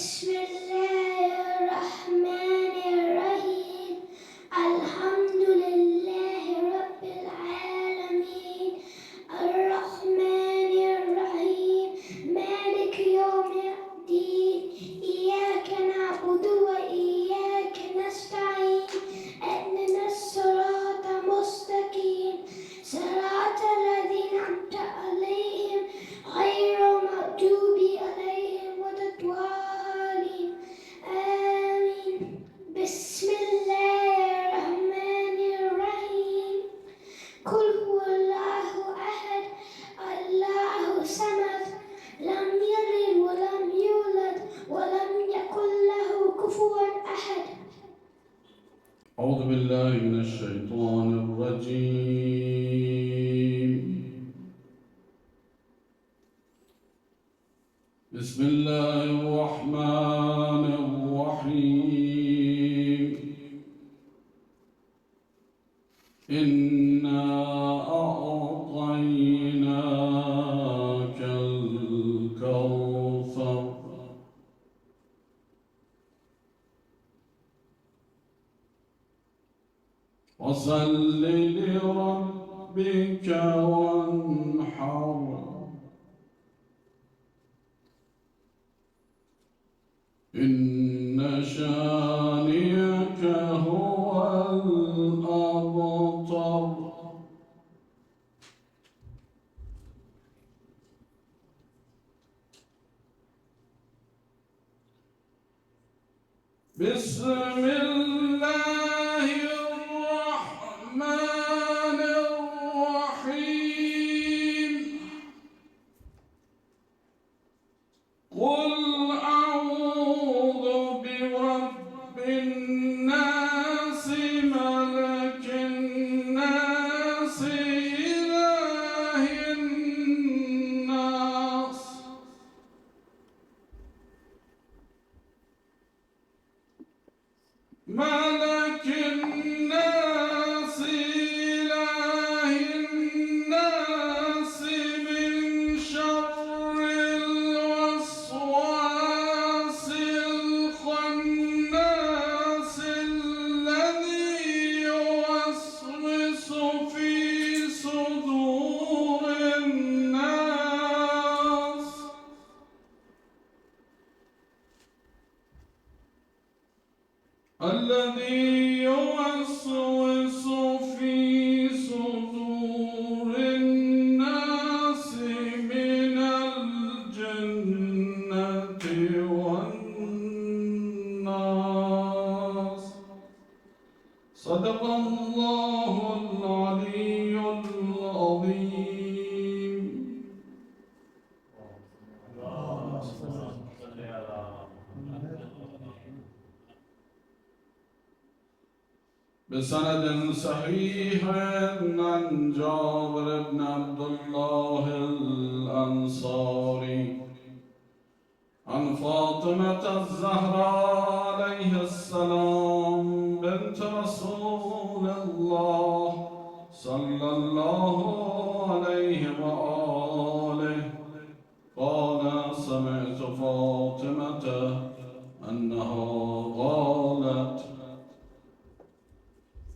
بسم الله الرحمن الرحيم الحمد لله رب العالمين الرحمن الرحيم مالك يوم الدين إياك نعبد وإياك نستعين اهدنا الصراط المستقيم صراط الذين أنعمت عليهم غير المغضوب عليهم ولا الضالين آمين بسم الله الرحمن الرحيم قل هو الله أحد الله الصمد لم يلد ولم يولد ولم يكن له كفوا أحد. أعوذ بالله من الشيطان الرجيم. بسم الله الرحمن الرحيم. إنا أعطيناك الكوثر فصل لربك وانحر إن شانئك هو الأبتر. بسم الله الرحمن الرحيم. قل أعوذ برب الناس ملك الناس إله الناس ملك الناس إله الناس من شر الوسواس الخناس الذي يوسوس في صدور الناس الذي يوسوس في صدور الناس من الجنة والناس. صدق الله العلي العظيم. بسند صحيح عن جابر بن عبد الله الأنصاري عن فاطمة الزهراء عليه السلام بنت رسول الله صلى الله عليه وآله قال سمعت فاطمة أنها قالت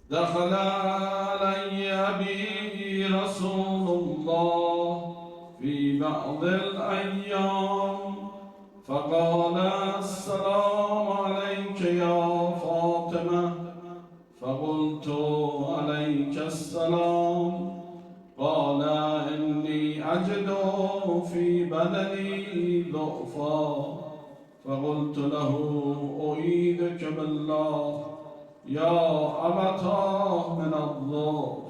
دخل علي أبي رسول الله في بعض الأيام فقال السلام عليك يا فاطمة فقلت عليك السلام. قال إني أجد في بدني ضعفا فقلت له أعيذك بالله يا أبتاه من الضعف.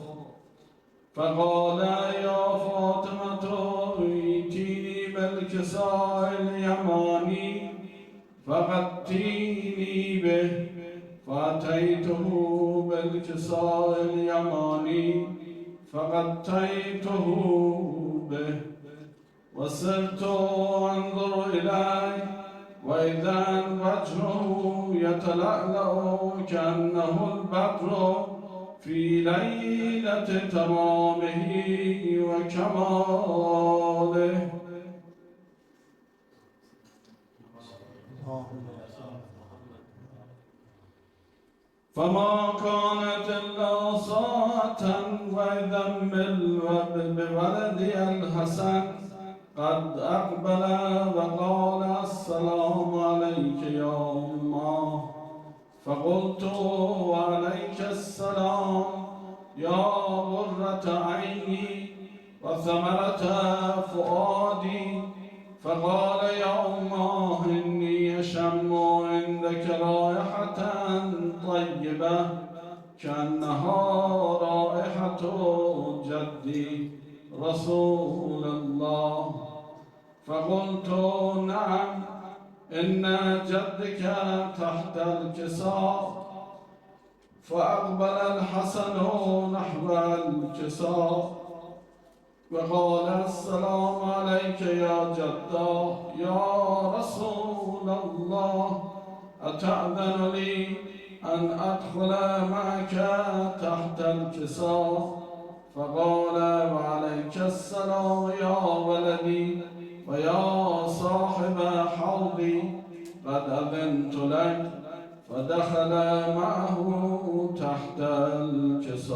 فقال يا فاطمة ائتيني بالكساء اليماني فغطيني به. فأتيته بالكساء اليماني فغطيته به وصرت أنظر إليه وإذا وجهه يتلألأ كأنه البدر في ليلة تمامه وكماله. فما كانت إلا ساعة وإذا بولدي الحسن قد أقبل وقال السلام عليك يا أمه، فقلت وعليك السلام يا غرة عيني وثمرة فؤادي. فقال يا أمه إني أشم عندك رائحة طيبة كأنها رائحة جدي رسول الله. فقلت نعم إن جدك تحت الكساء. فأقبل الحسن نحو الكساء وقال السلام عليك يا جداه يا رسول الله، أتأذن لي أن أدخل معك تحت الكساء؟ فقال وعليك السلام يا ولدي ويا صاحب حوضي، قد أذنت لك. فدخل معه تحت الكساء.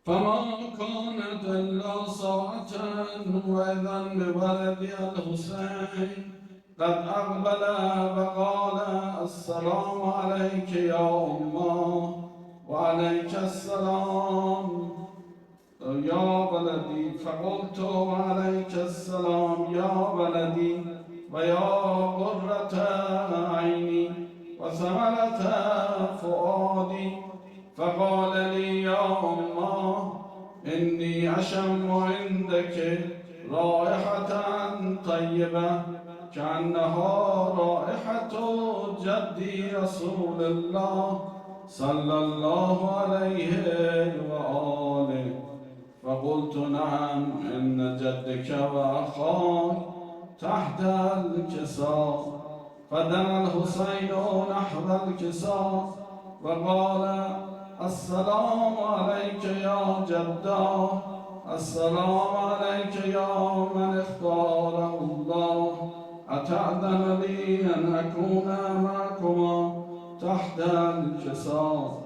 فما كانت إلا ساعة وإذا بولدي الحسين قد أقبل وقال السلام عليك يا أمه وعليك السلام يا ولدي. فقلت وعليك السلام يا ولدي ويا قرة عيني وثمرة فؤادي. فقال لي يا أمه إني أشم عندك رائحة طيبة كأنها رائحة جدي رسول الله صلى الله عليه وآله. فقلت نعم إن جدك وأخاك تحت الكساء. فدنا الحسين نحو الكساء وقال السلام عليك يا جداه، السلام عليك يا من اختاره الله، أتأذن لي أن أكون معكما تحت الكساء؟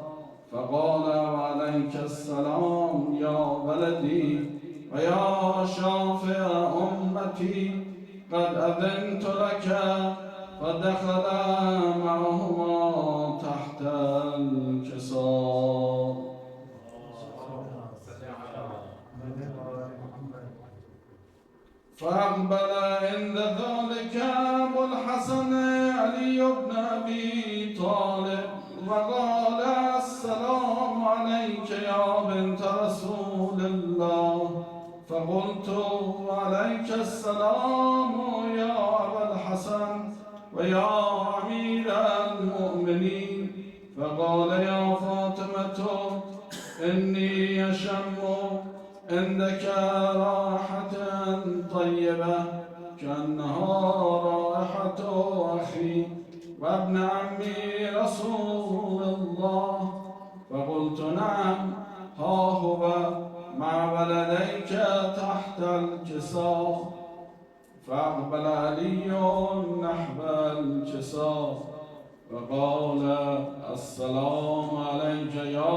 فقال وعليك السلام يا ولدي ويا شافع أمتي، قد أذنت لك. فدخل معهما تحت الكساء. فأقبل عند ذلك أبو الحسن علي بن أبي طالب وقال السلام عليك يا بنت رسول الله. فقلت وعليك السلام يا أبا الحسن ويا أمير المؤمنين. فقال يا فاطمة إني أشم عندك رائحة طيبة كأنها رائحة أخي وابن عمي رسول الله. فقلت نعم ها هو مع ولديك تحت الكساء. فأقبل علي نحو الكساء وقال السلام عليك يا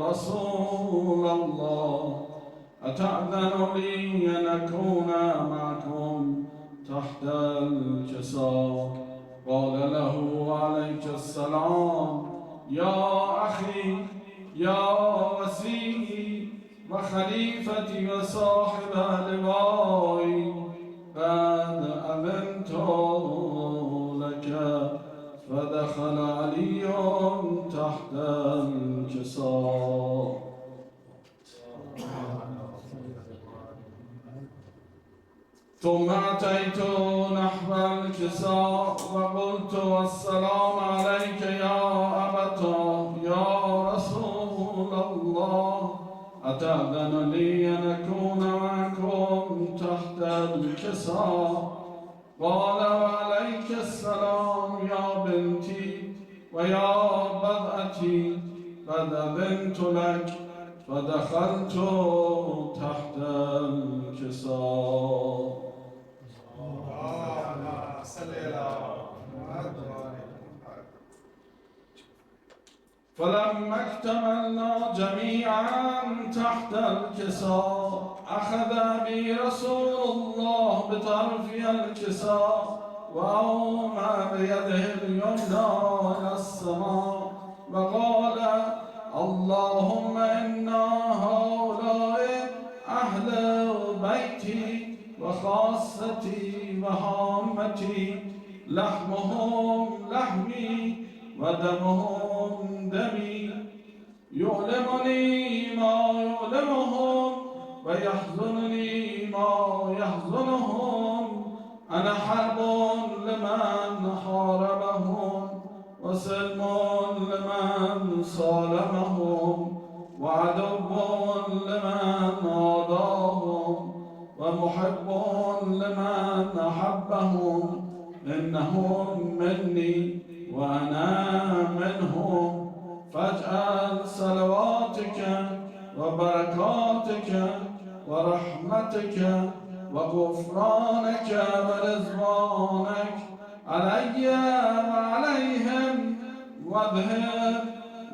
رسول الله، أتأذن لي أن أكون معكم تحت الكساء؟ قال له عليك السلام يا أخي يا وسيلي وخليفتي وصاحب لوائي، قد أذنت لك. فدخل علي تحت الكساء. ثم أتيت نحو الكساء وقلت السلام عليك يا أبتاه يا رسول الله، أتأذن لي أن أكون معكم تحت الكساء؟ قال وعليك السلام يا بنتي ويا بضعتي قد أذنت لك فدخلت تحت الكساء. فلما اكتملنا جميعا تحت الكساء أخذ بي رسول الله بطرفي الكساء وأومى بيده اليمنى إلى السماء وقال: اللهم إنا هؤلاء أهل بيتي وخاصتي وهامتي، لحمهم لحمي ودمهم دمي، يؤلمني ما يؤلمهم ويحزنني ما يحزنهم. أنا حرب لمن حاربهم وسلم لمن صالمهم وعدو لمن عاداهم ومحب لمن أحبهم. إنهم مني وأنا منهم، فاجعل صلواتك وبركاتك ورحمتك وغفرانك ورضوانك علي وعليهم،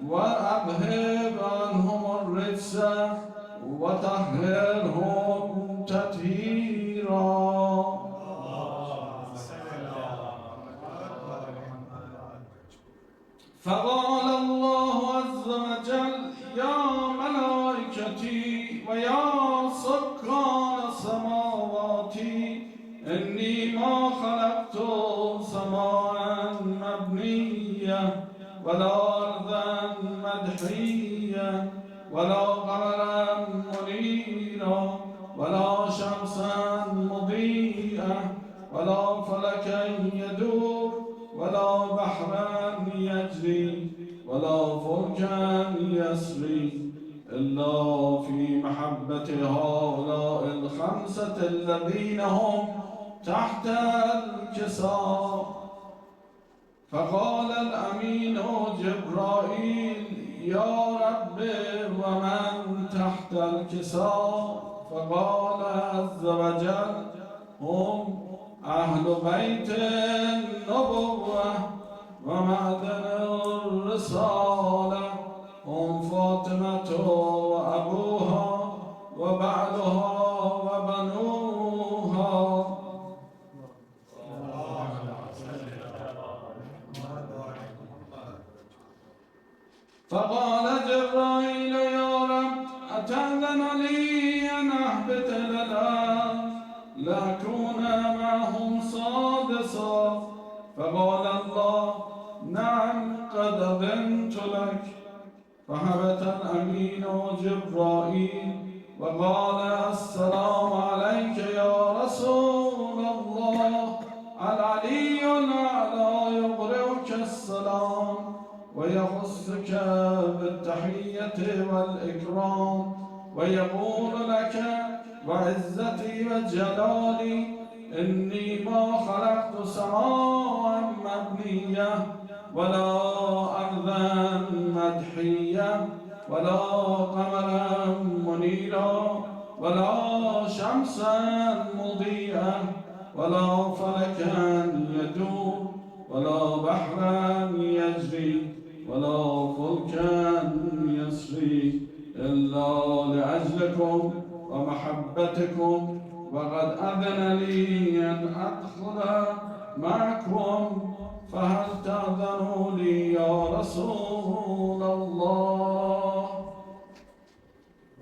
وأذهب عنهم الرجس وطهرهم تطهيرا. فقال الله عز وجل: يا ملائكتي ويا سكان سماواتي، إني ما خلقت سماء مبنية ولا أرضا مدحية ولا قمرا منيرا ولا شمسا مضيئة ولا فلكا يدور ولا بحرا يجري ولا فلكا يسري، إلا في محبة هؤلاء الخمسة الذين هم تحت الكساء. فقال الأمين جبرائيل: يا رب ومن تحت الكساء؟ فقال عز وجل: هم أهل بيت النبوة ومعدن الرسالة، هم فاطمة وأبوها وبعلها وبنوها. فقال جبرائيل: يا رب أتأذن لي أن أهبط إلى الأرض لأكون معهم سادسا؟ فقال الله: نعم قد أذنت لك. فهبط الأمين جبرائيل وقال: السلام عليك يا رسول الله. العلي الأعلى يقرئك السلام ويخصك بالتحية والإكرام ويقول لك: وعزتي وجلالي إني ما خلقت سماء مبنية ولا أرضا مدحية ولا قمرا منيرا ولا شمسا مضيئة ولا فلكا يدور ولا بحرا يجري ولا فلكا يسري، إلا لأجلكم ومحبتكم، وقد أذن لي أن أدخل معكم، فهل تأذنوا لي يا رسول الله؟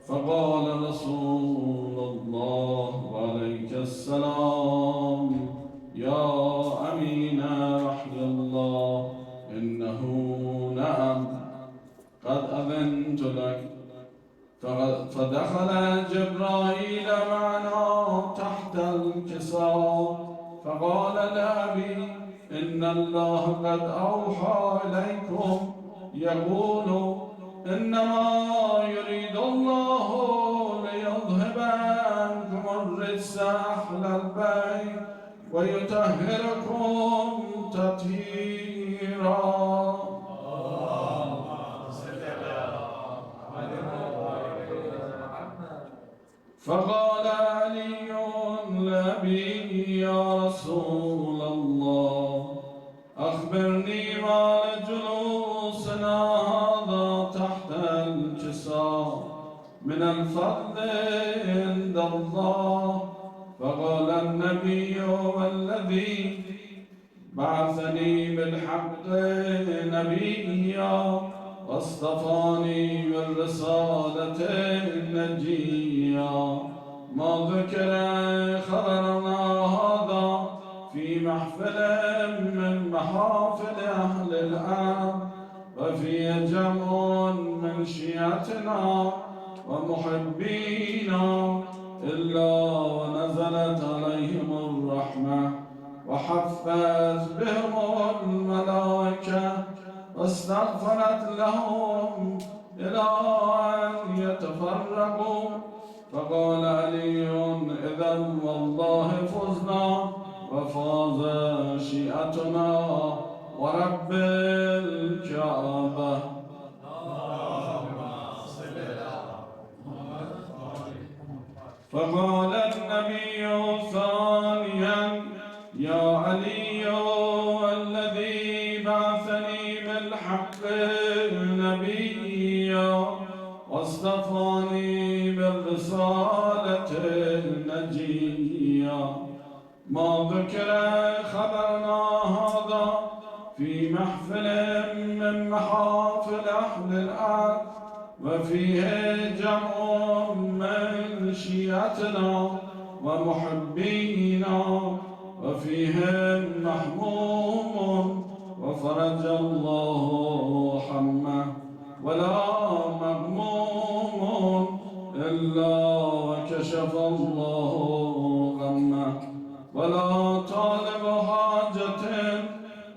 فقال رسول الله عليك السلام: يا أمين رحم الله، إنه نعم قد أذنت لك. فدخل جبرائيل معنا تحت الكساء فقال لأبي: إن الله قد أوحى إليكم يقول: إنما يريد الله ليذهب عنكم الرجس أهل البيت ويطهركم تطهيرا. فقال علي لأبي يا رسول الله أخبرني ما جلوسنا هذا تحت الجسار من الفضل عند الله. فقال النبي والذي بعثني بالحق نبيا واصطفاني بالرسالة النجية ما ذكر خبرنا هذا في محفل من محافل أهل الأرض وفي جمع من شيعتنا ومحبينا إلا ونزلت عليهم الرحمة وحفت بهم الملائكة واستغفرت لهم إلى أن يتفرقوا. فقال علي إذا والله فزنا وفاز شيعتنا ورب الكعبة. فقال النبي ثانيا يا علي الذي بعثني بالحق نبيا واصطفاني بالرسالة النجية ما ذكر خبرنا هذا في محفل من محافل أهل الأرض وفيه جمع من شيعتنا ومحبينا وفيهم محموم وفرج الله حمه ولا مغموم إلا وكشف الله غمه ولا طالب حاجة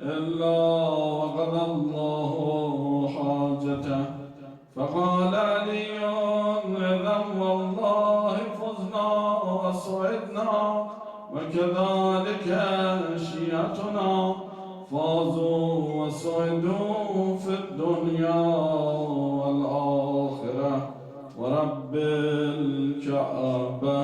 إلا وقضى الله حاجته. فقال علي إذا والله فزنا وصعدنا وكذلك شيعتنا فازوا وصعدوا في الدنيا والآخرة ورب الكعبة.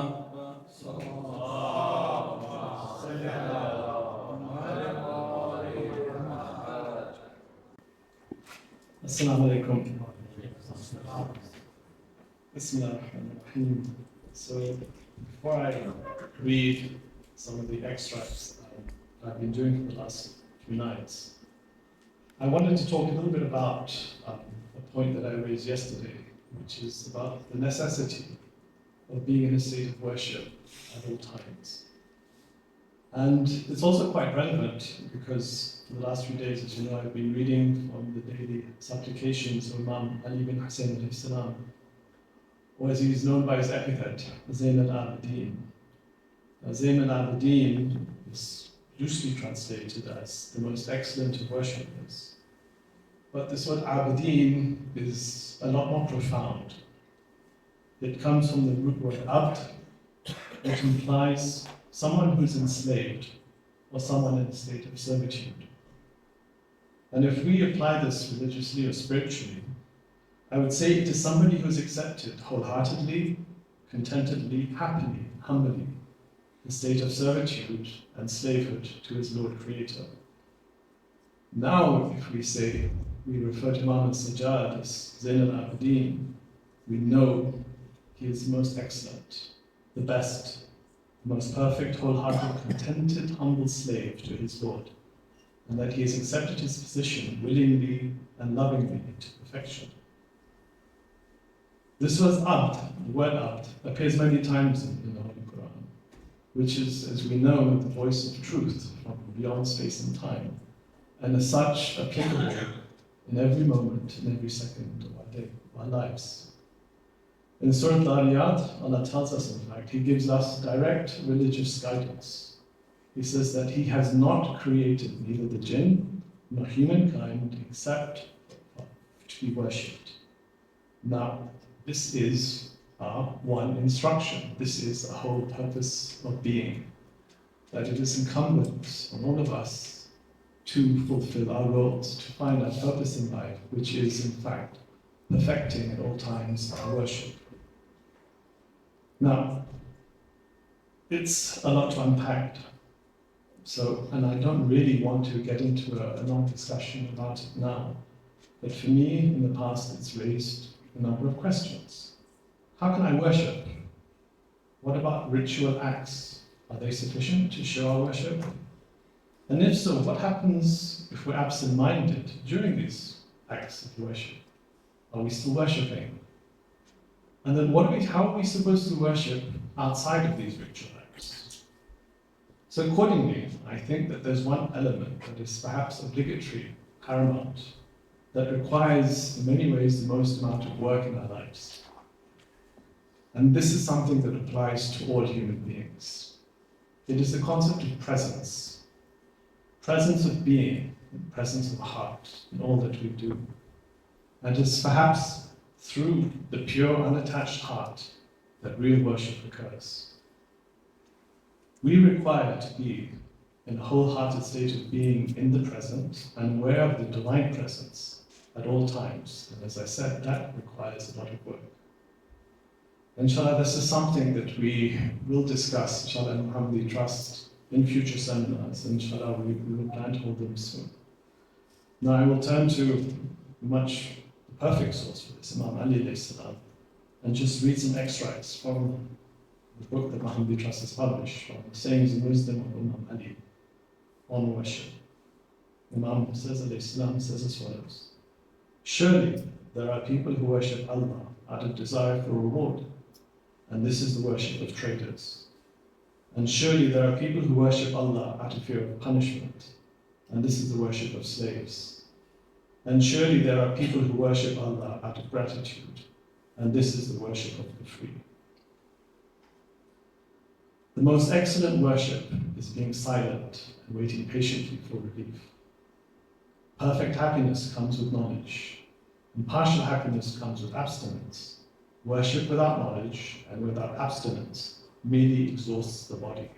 Assalamu alaikum. Bismillahirrahmanirrahim. So, before I read some of the extracts I've been doing for the last few nights, I wanted to talk a little bit about a point that I raised yesterday, which is about the necessity of being in a state of worship at all times. And it's also quite relevant because for the last few days, as you know, I've been reading from the daily supplications of Imam Ali bin Hussein alayhi salam, or as he is known by his epithet, Zain al-Abidin. Zain al-Abidin is loosely translated as the most excellent of worshippers. But this word Abidin is a lot more profound. It comes from the root word abd, which implies someone who's enslaved or someone in a state of servitude. And if we apply this religiously or spiritually, I would say it is somebody who's accepted wholeheartedly, contentedly, happily, humbly, the state of servitude and slavehood to his Lord Creator. Now, if we say, we refer to Imam al-Sajjad as Zain al-Abidin, we know he is most excellent, the best, most perfect, wholehearted, contented, humble slave to his Lord, and that he has accepted his position willingly and lovingly to perfection. This was abd, the word abd, appears many times in the Holy Quran, which is, as we know, the voice of truth from beyond space and time, and as such applicable in every moment, in every second of our day, of our lives. In Surah Al-Ariyat, Allah tells us, in fact, He gives us direct religious guidance. He says that He has not created neither the jinn nor humankind except to be worshipped. Now, this is our one instruction. This is the whole purpose of being. That it is incumbent on all of us to fulfill our roles, to find our purpose in life, which is, in fact, perfecting at all times our worship. Now, it's a lot to unpack. So, and I don't really want to get into a long discussion about it now. But for me, in the past, it's raised a number of questions. How can I worship? What about ritual acts? Are they sufficient to show our worship? And if so, what happens if we're absent-minded during these acts of worship? Are we still worshipping? And then how are we supposed to worship outside of these ritual acts? So accordingly, I think that there's one element that is perhaps obligatory, paramount, that requires, in many ways, the most amount of work in our lives. And this is something that applies to all human beings. It is the concept of presence. Presence of being, and presence of heart in all that we do. And it's perhaps through the pure, unattached heart that real worship occurs. We require to be in a wholehearted state of being in the present and aware of the divine presence at all times. And as I said, that requires a lot of work. Inshallah, this is something that we will discuss, inshallah, in Muhammadi Trust in future seminars. Inshallah, we will plan to hold them soon. Now I will turn to the perfect source for this, Imam Ali alayhi salam, and just read some extracts from the book that Muhammadi Trust has published, from the sayings and wisdom of Imam Ali on worship. Imam alayhi salam says as follows: surely there are people who worship Allah out of desire for reward, and this is the worship of traitors. And surely there are people who worship Allah out of fear of punishment, and this is the worship of slaves. And surely there are people who worship Allah out of gratitude, and this is the worship of the free. The most excellent worship is being silent and waiting patiently for relief. Perfect happiness comes with knowledge, and partial happiness comes with abstinence. Worship without knowledge and without abstinence merely exhausts the body.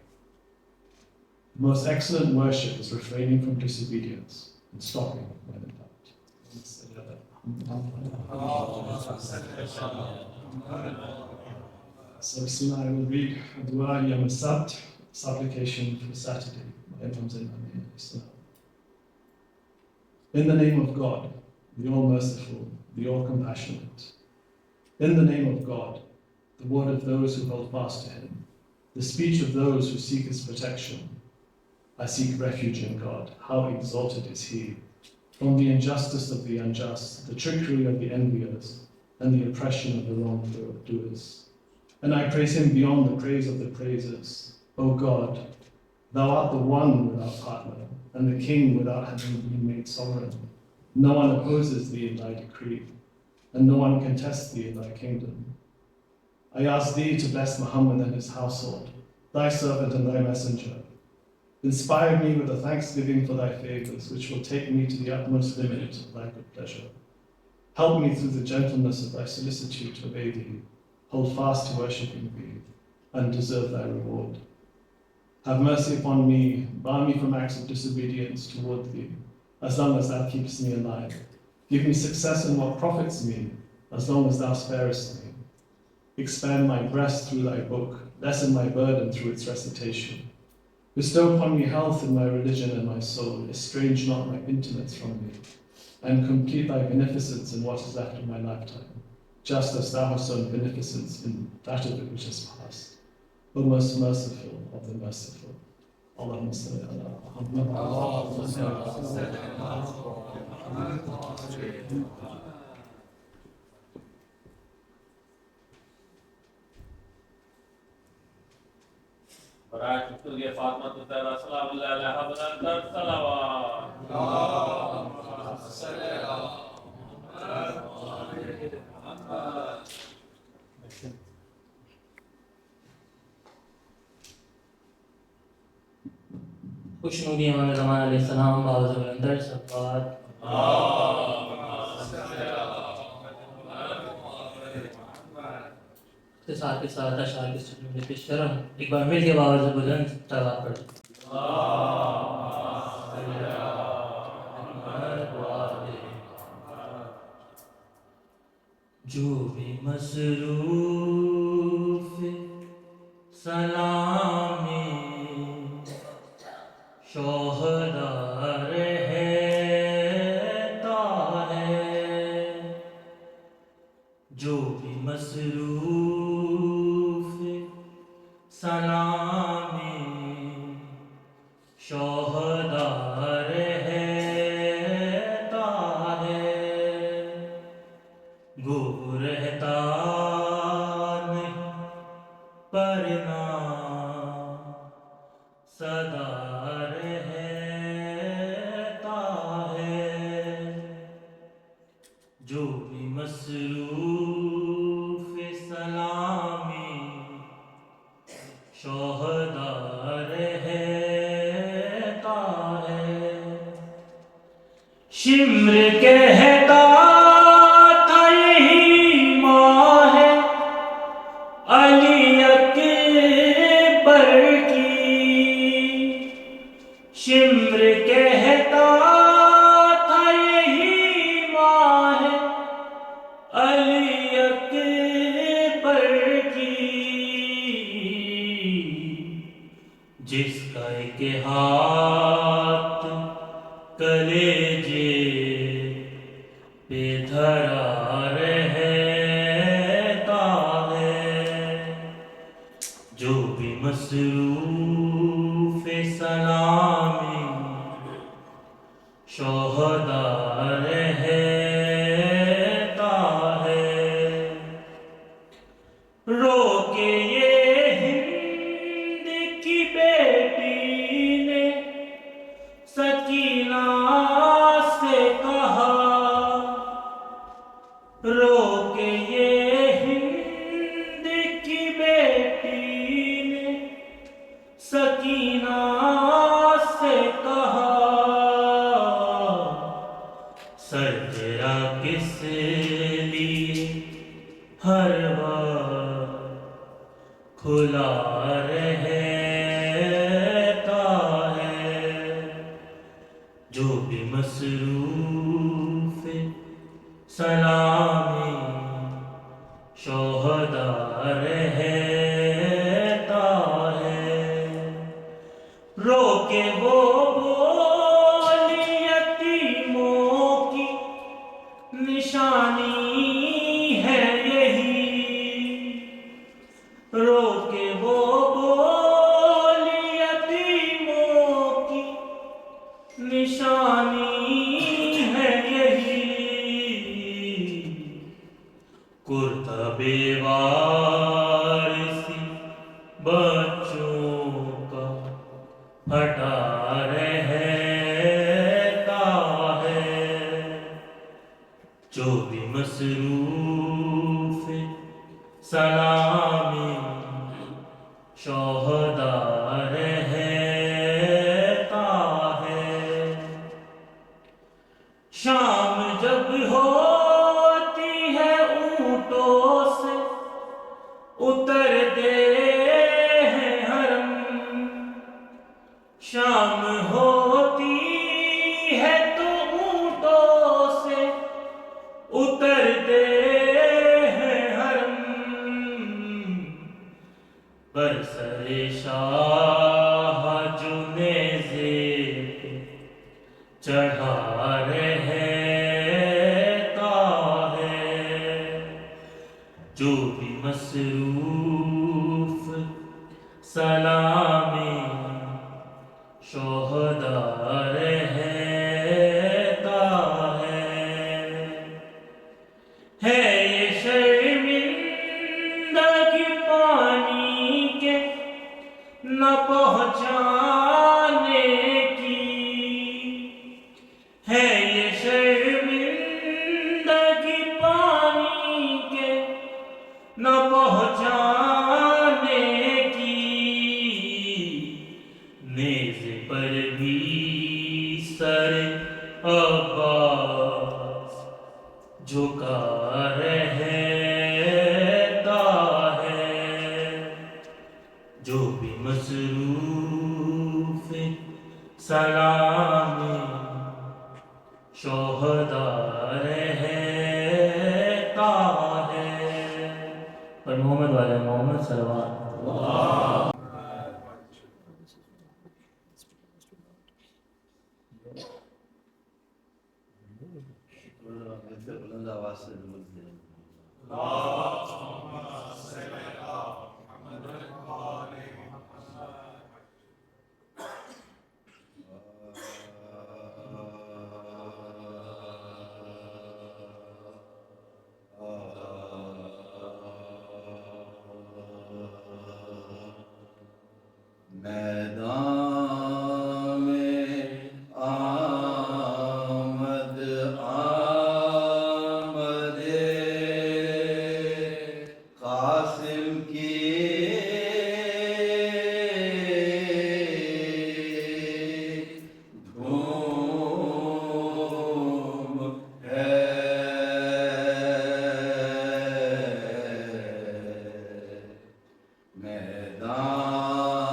The most excellent worship is refraining from disobedience and stopping when in doubt. So Bismillah, I will read Dua Yawm al-Sabt, supplication for Saturday, by Imam Zain alayhi salam. In the name of God, the All-Merciful, the All-Compassionate. In the name of God, the word of those who hold fast to Him, the speech of those who seek His protection. I seek refuge in God. How exalted is He! From the injustice of the unjust, the trickery of the envious, and the oppression of the wrongdoers. And I praise Him beyond the praise of the praisers. O God, Thou art the one without partner, and the King without having been made sovereign. No one opposes Thee in Thy decree, and no one contests Thee in Thy kingdom. I ask Thee to bless Muhammad and his household, Thy servant and Thy messenger. Inspire me with a thanksgiving for Thy favors, which will take me to the utmost limit of Thy good pleasure. Help me through the gentleness of Thy solicitude to obey Thee, hold fast to worshipping Thee, and deserve Thy reward. Have mercy upon me, bar me from acts of disobedience toward Thee, as long as Thou keepest me alive. Give me success in what profits me, as long as Thou sparest me. Expand my breast through Thy book, lessen my burden through its recitation. Bestow upon me health in my religion and my soul, estrange not my intimates from me, and complete Thy beneficence in what is left of my lifetime, just as Thou hast shown beneficence in that of it which has passed. O most merciful of the merciful. Allahumma salli ala Muhammad. Allahumma salli ala Muhammad. برای شکریہ فاطمہ تطہرہ سلام اللہ علیہ بلندر صلوات اللہم صلی علی محمد. خوشنودی امام زمان علیہ السلام باوز بلندر صلوات کے ساتھ اشعار کی سننے کی شرم ایک بار مل کے باوز بلند صلوات پڑھ جو بھی مصروف سلامی شوہدار رہتا ہے جو بھی مصروف سلامی شوہدار رہتا ہے گو رہتا نہیں پرنا سدا رہتا ہے جو بھی مصروف سلامی شوہدار رہتا ہے شمر کہتا تھا یہی ماں ہے علی اکبر کی شمر کہتا تھا یہی ماں ہے علی اکبر کی جس کا ایک ہاتھ کلیجے پہ دھرا رہتا ہے جو بھی مصروف سلامی شوہدار رہتا ہے رو کے یہ ہند کی بیٹی نے سکینہ سے کہا رو کے یہ ہند کی بیٹی نے سکینہ سے کہا سر تیرا کس لیے ہر وقت کھلا رہتا ہے جو بھی مصروف سلامی شوہدار رہتا ہے رو کے وہ بولی یتیموں کی نشانی ہے یہی رو کے وہ بولی یتیموں کی نشانی ہے یہی کرتا بے وارثی بچوں کا پھٹا رہتا ہے جو بھی مصروف سلامی شوہدار رہتا ہے شام جب ہوتی ہے اونٹوں سے اترتے ہیں حرم شام ہوتی ہے تو اونٹوں سے اترتے ہیں حرم پر سر شاہ جو نیزے پہ چڑھا رہتا ہے جو بھی مصروف سلامی شوہدار رہتا ہے یہ شرمندگی پانی کے نہ پہنچانے کی ہے یہ شرمندگی پانی کے نہ پہنچانے کی نیز پر بھی سر عباس جھکا رہتا ہے جو بھی مصروف سلامی شوہدار رہتا ہے پر محمد والے محمد صلوات بلند آواز سے درود دیں. میدان میں آمد آمد قاسم کی دھوم ہے. میدان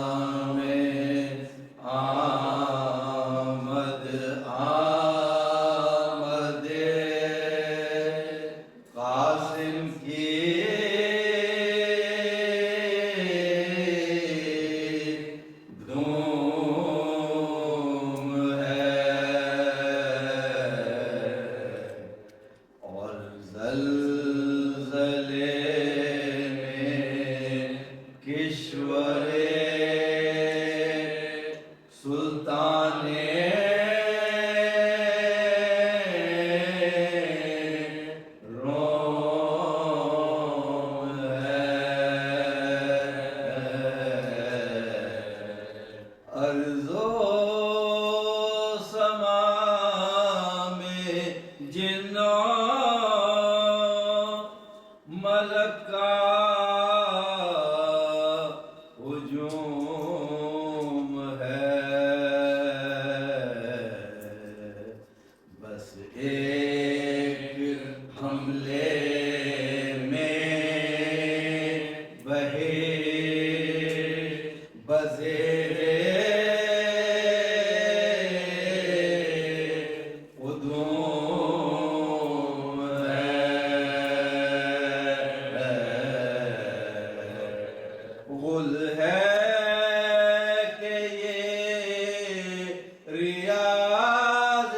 میں آمد آمد قاسم کی دھوم ہے. اور زلزلے میں کشورے سلطان روم ہے. ارض و سما میں جن ملک کا ہجوم ہے. بس ایک حملے میں بہے بزیرے قدوم ہے. غل ہے کہ یہ ریاض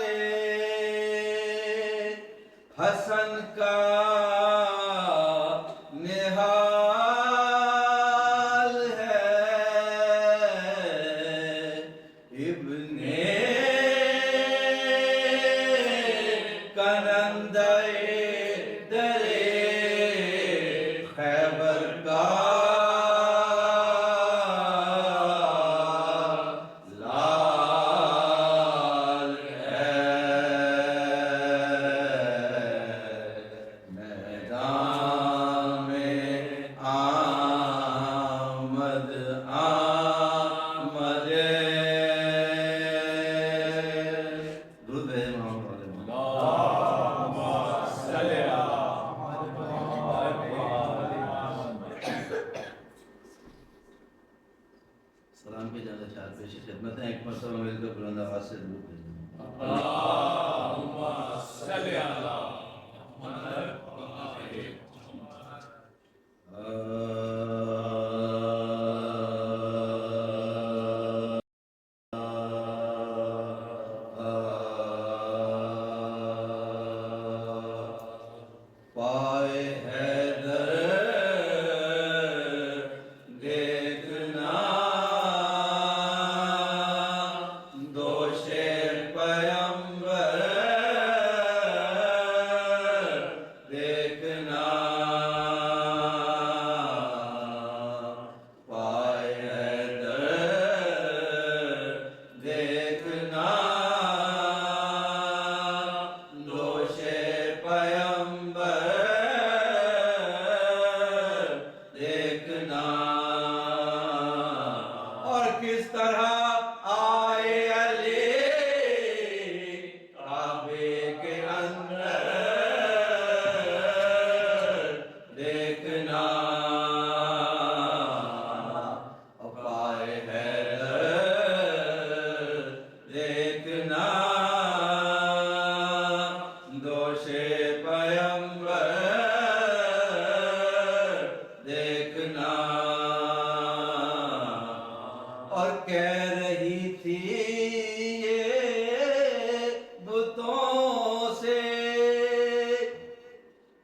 بتوں سے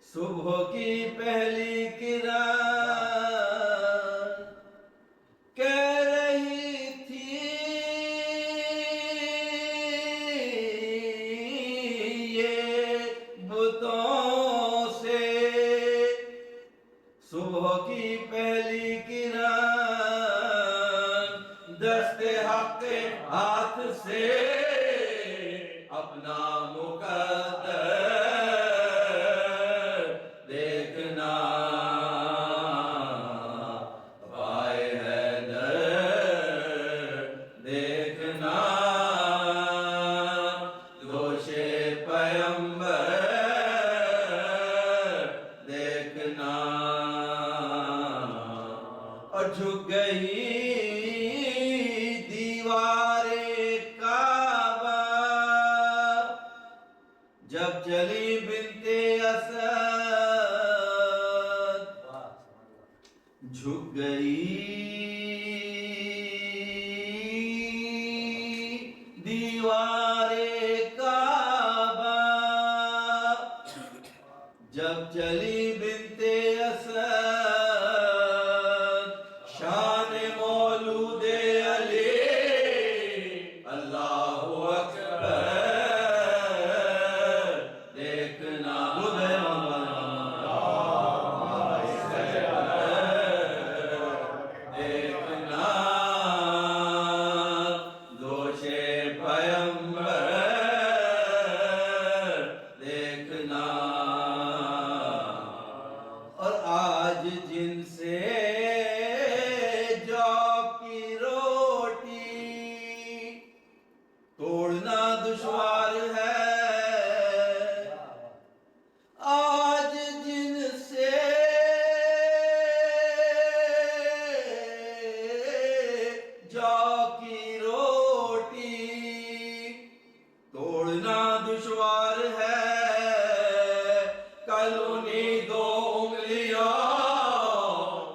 صبح کی پہلی کرن کہہ رہی تھی یہ بتوں سے صبح کی پہلی کرن دست حق ہاتھ سے اپنا مقدر دیکھنا پائے حیدر دیکھنا گوش پیمبر دیکھنا اور جھک گئی دیوار کعبہ جب چلی بنت اسد جھک گئی دیوار کعبہ جب چلی بنت اسد شان مولود علی اللہ اکبر دیکھنا دیکھنا دوش پیمبر دیکھنا اور آج جن سے جو کی روٹی توڑنا دشوار ہے آج جن سے جو کی روٹی توڑنا دشوار ہے کل انہیں دو انگلیوں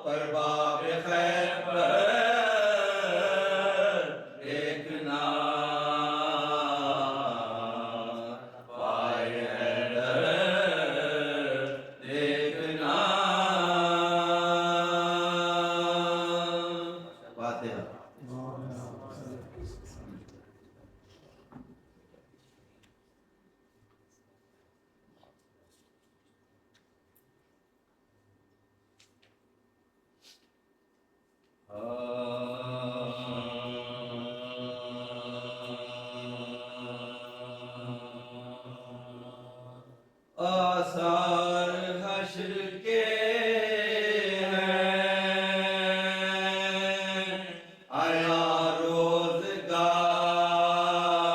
پر باب خیبر دیکھنا پائے حیدر دیکھنا فاتحہ آثار حشر کے ہیں آیا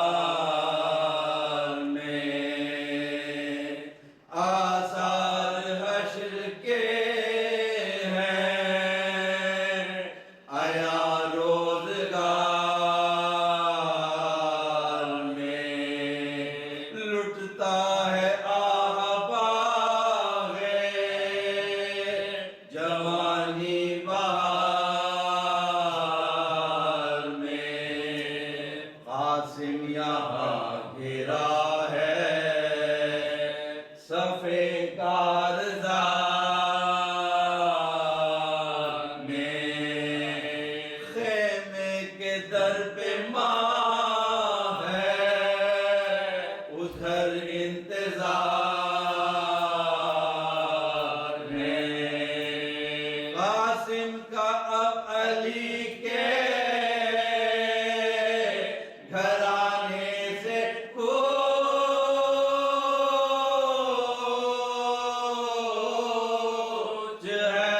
روزگار میں آثار حشر کے ہیں آیا روزگار میں لٹتا ہے جوانی بہار میں قاسم یہاں گرا ہے صفے کارزار میں خیمے کے در پہ ماں ہے ادھر انتظار میں قاسم کا اب علی کے گھرانے سے کوچ ہے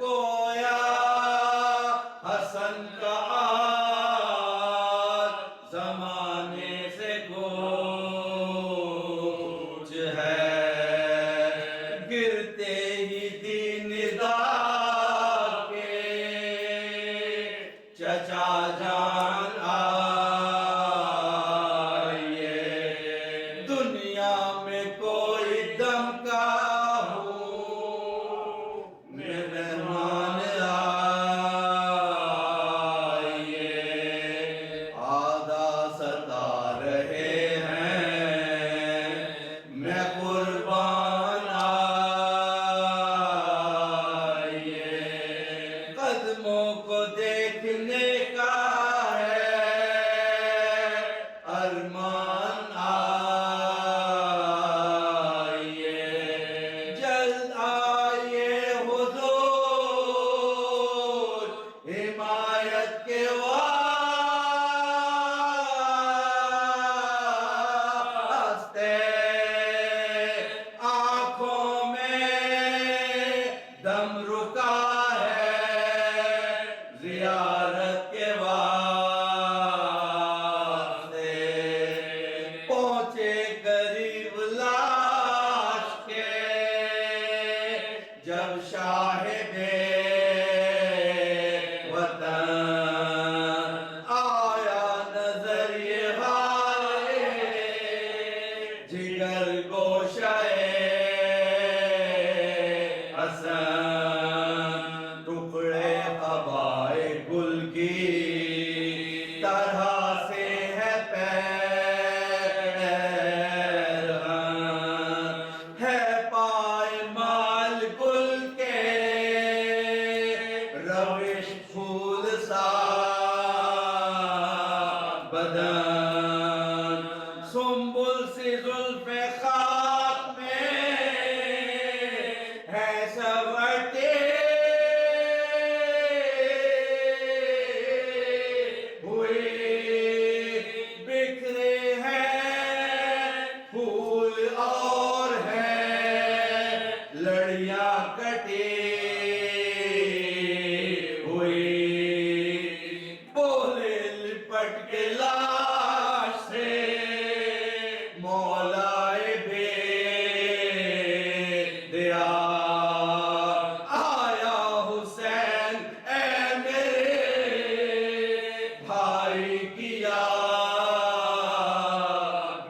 گویا حسن کا آج زمانے سے کوچ ہے گرتے ہی دین دار کے چچا جان آئیے دنیا میں کوئی دم کا ہوں مہمان آئیے آدھا ستا رہے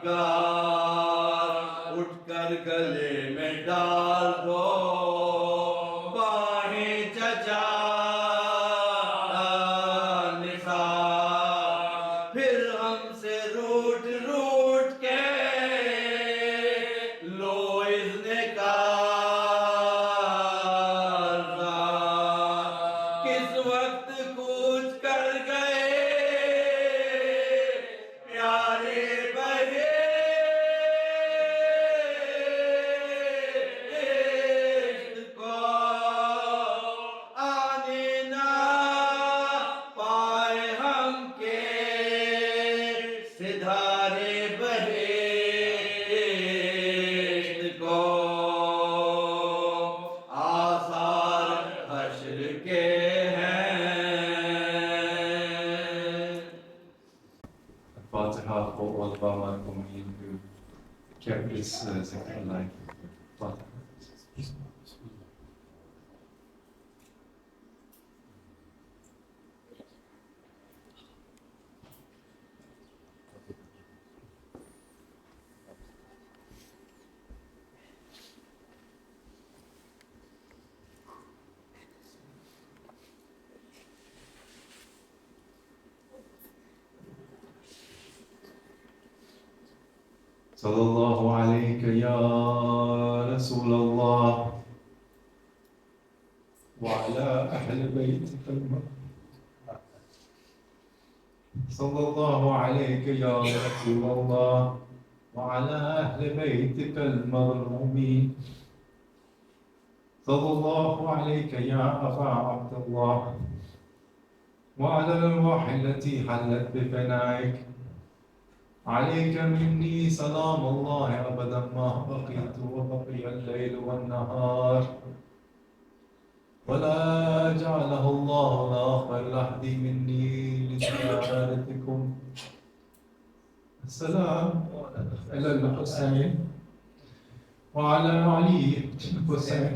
यादगार उठकर गले में डाल दो बाहें चचा निसार फिर हमसे रूठ रूठ के लो इज़्ने का किस वक्त कूच कर गए प्यारे बहेश्त को आने ना पाए हम के सिधारे बहेश्त को आसार हश्र के हैं Fatiha for all of our Muhammadin who kept this zikr alive. Fatiha. Sallallahu alayka ya Rasulullah wa ala ahli baytika al-muharram. Sallallahu alayka ya Rasulullah wa ala ahli baytika al-marhumin. Sallallahu alayka ya Aba Abdullah wa ala al-arwah allati hallat bi fana'ik. عليك مني سلام الله أبدا ما بقيت وبقي الليل والنهار ولا جعله الله آخر لحظي مني لزيارتكم. السلام إلى الحسين وعلى علي الحسين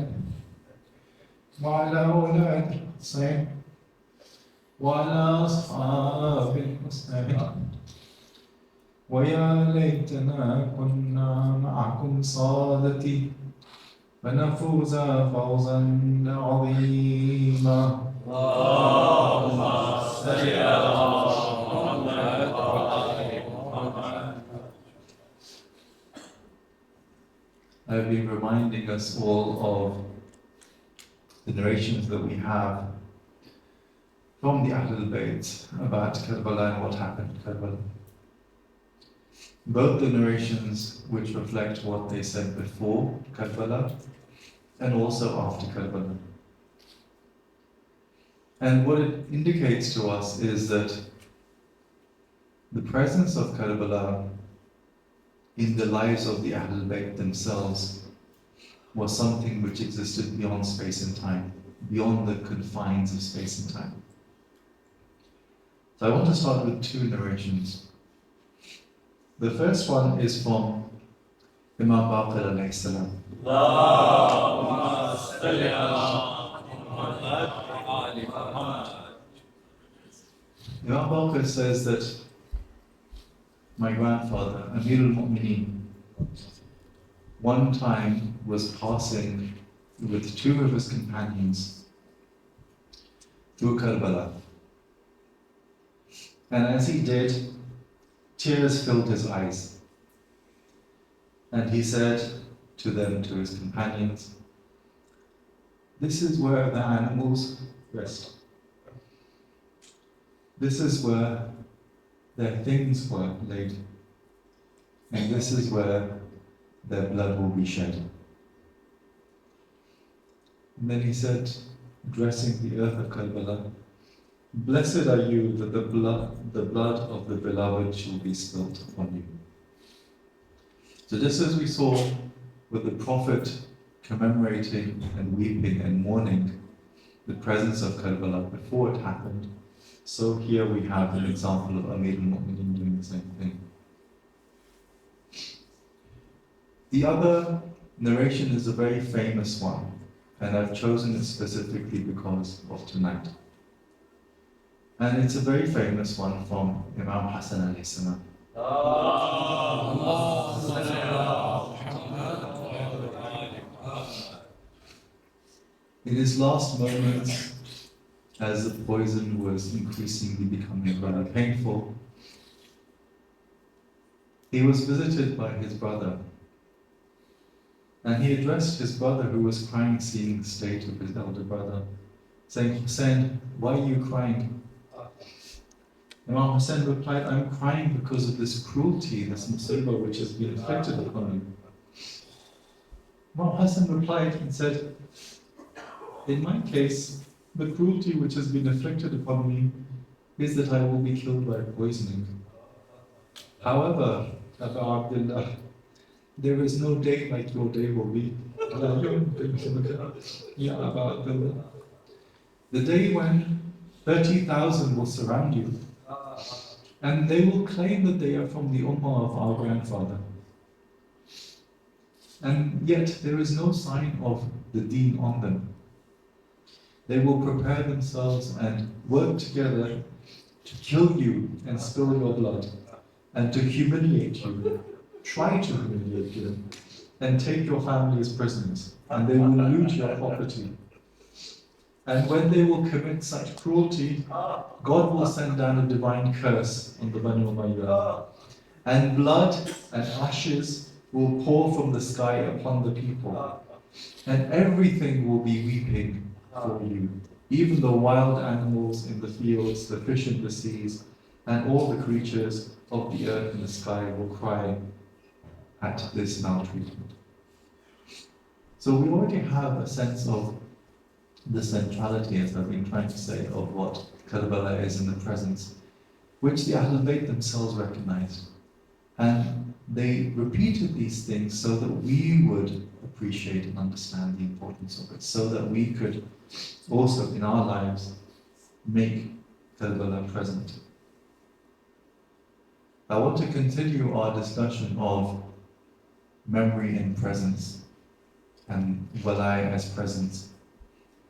وعلى أولاد الحسين وعلى أصحاب الحسين ويا ليتنا كنا معكم سادتي فنفوز فوزا عظيما. اللهم صل على محمد وعلى محمد. I've been reminding us all of the narrations that we have from the Ahlul Bayt about Karbala and what happened in Karbala. Both the narrations which reflect what they said before Karbala and also after Karbala. And what it indicates to us is that the presence of Karbala in the lives of the Ahlul Bayt themselves was something which existed beyond space and time, beyond the confines of space and time. So I want to start with two narrations. The first one is from Imam Baqir alayhi salam. اللهم صل على محمد وعلى محمد. Imam Baqir says that my grandfather, Amirul Mu'mineen, one time was passing with two of his companions through Karbala. And as he did, tears filled his eyes. And he said to them, to his companions, "This is where the animals rest. This is where their things were laid. And this is where their blood will be shed." And then he said, addressing the earth of Karbala, "Blessed are you that the blood of the beloved shall be spilt upon you." So just as we saw with the Prophet commemorating and weeping and mourning the presence of Karbala before it happened, so here we have an example of Amir al-Mu'mineen doing the same thing. The other narration is a very famous one, and I've chosen it specifically because of tonight. And it's a very famous one from Imam Hassan alayhi salam. اللهم In his last moments, as the poison was increasingly becoming very painful, he was visited by his brother. And he addressed his brother, who was crying, seeing the state of his elder brother, saying, "Hussein, why are you crying?" Imam Hussein replied, "I'm crying because of this cruelty, this musibah which has been inflicted upon you." Imam Hassan replied and said, "In my case, the cruelty which has been inflicted upon me is that I will be killed by poisoning. However, Abu Abdullah, there is no day like your day will be. Ya Abu Abdullah. The day when 30,000 will surround you, and they will claim that they are from the ummah of our grandfather. And yet there is no sign of the deen on them. They will prepare themselves and work together to kill you and spill your blood, and to humiliate you, try to humiliate you, and take your family as prisoners, and they will loot your property. And when they will commit such cruelty, God will send down a divine curse on the Banu Umayyah, and blood and ashes will pour from the sky upon the people, and everything will be weeping for you, even the wild animals in the fields, the fish in the seas, and all the creatures of the earth and the sky will cry at this maltreatment." So we already have a sense of the centrality, as I've been trying to say, of what Karbala is in the presence, which the Ahlul Bayt themselves recognized. And they repeated these things so that we would appreciate and understand the importance of it, so that we could also in our lives make Karbala present. I want to continue our discussion of memory in presence and walai as presence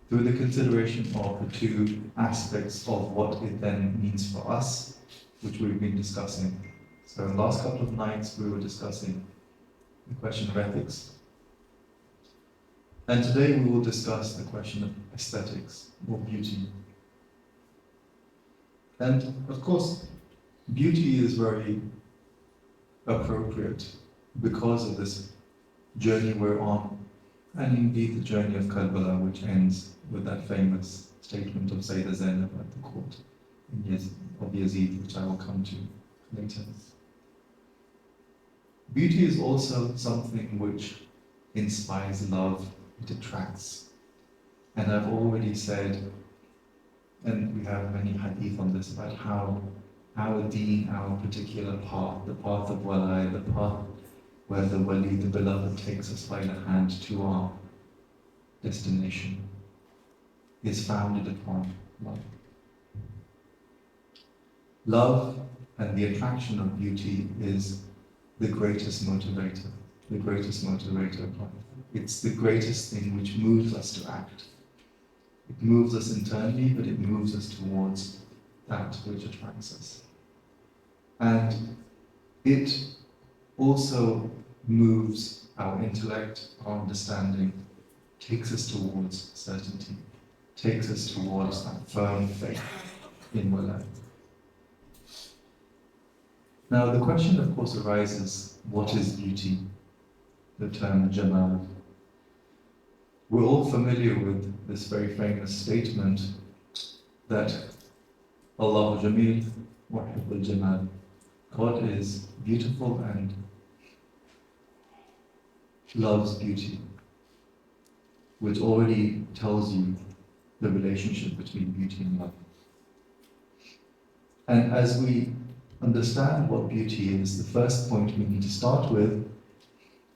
through the consideration of the two aspects of what it then means for us, which we've been discussing. So in the last couple of nights we were discussing the question of ethics. And today we will discuss the question of aesthetics or beauty. And of course, beauty is very appropriate because of this journey we're on, and indeed the journey of Karbala, which ends with that famous statement of Sayyidah Zainab at the court of Yazid, which I will come to later. Beauty is also something which inspires love, it attracts. And I've already said, and we have many hadith on this, about how our deen, our particular path, the path of walai, the path where the wali, the beloved, takes us by the hand to our destination, is founded upon love. Love and the attraction of beauty is the greatest motivator of life. It's the greatest thing which moves us to act. It moves us internally, but it moves us towards that which attracts us. And it also moves our intellect, our understanding, takes us towards certainty, takes us towards that firm faith in walai. Now the question of course arises, what is beauty? The term Jamal. We're all familiar with this very famous statement that Allahu Jameel wa Yuhibbul Jamal. God is beautiful and loves beauty, which already tells you the relationship between beauty and love. And as we understand what beauty is, the first point we need to start with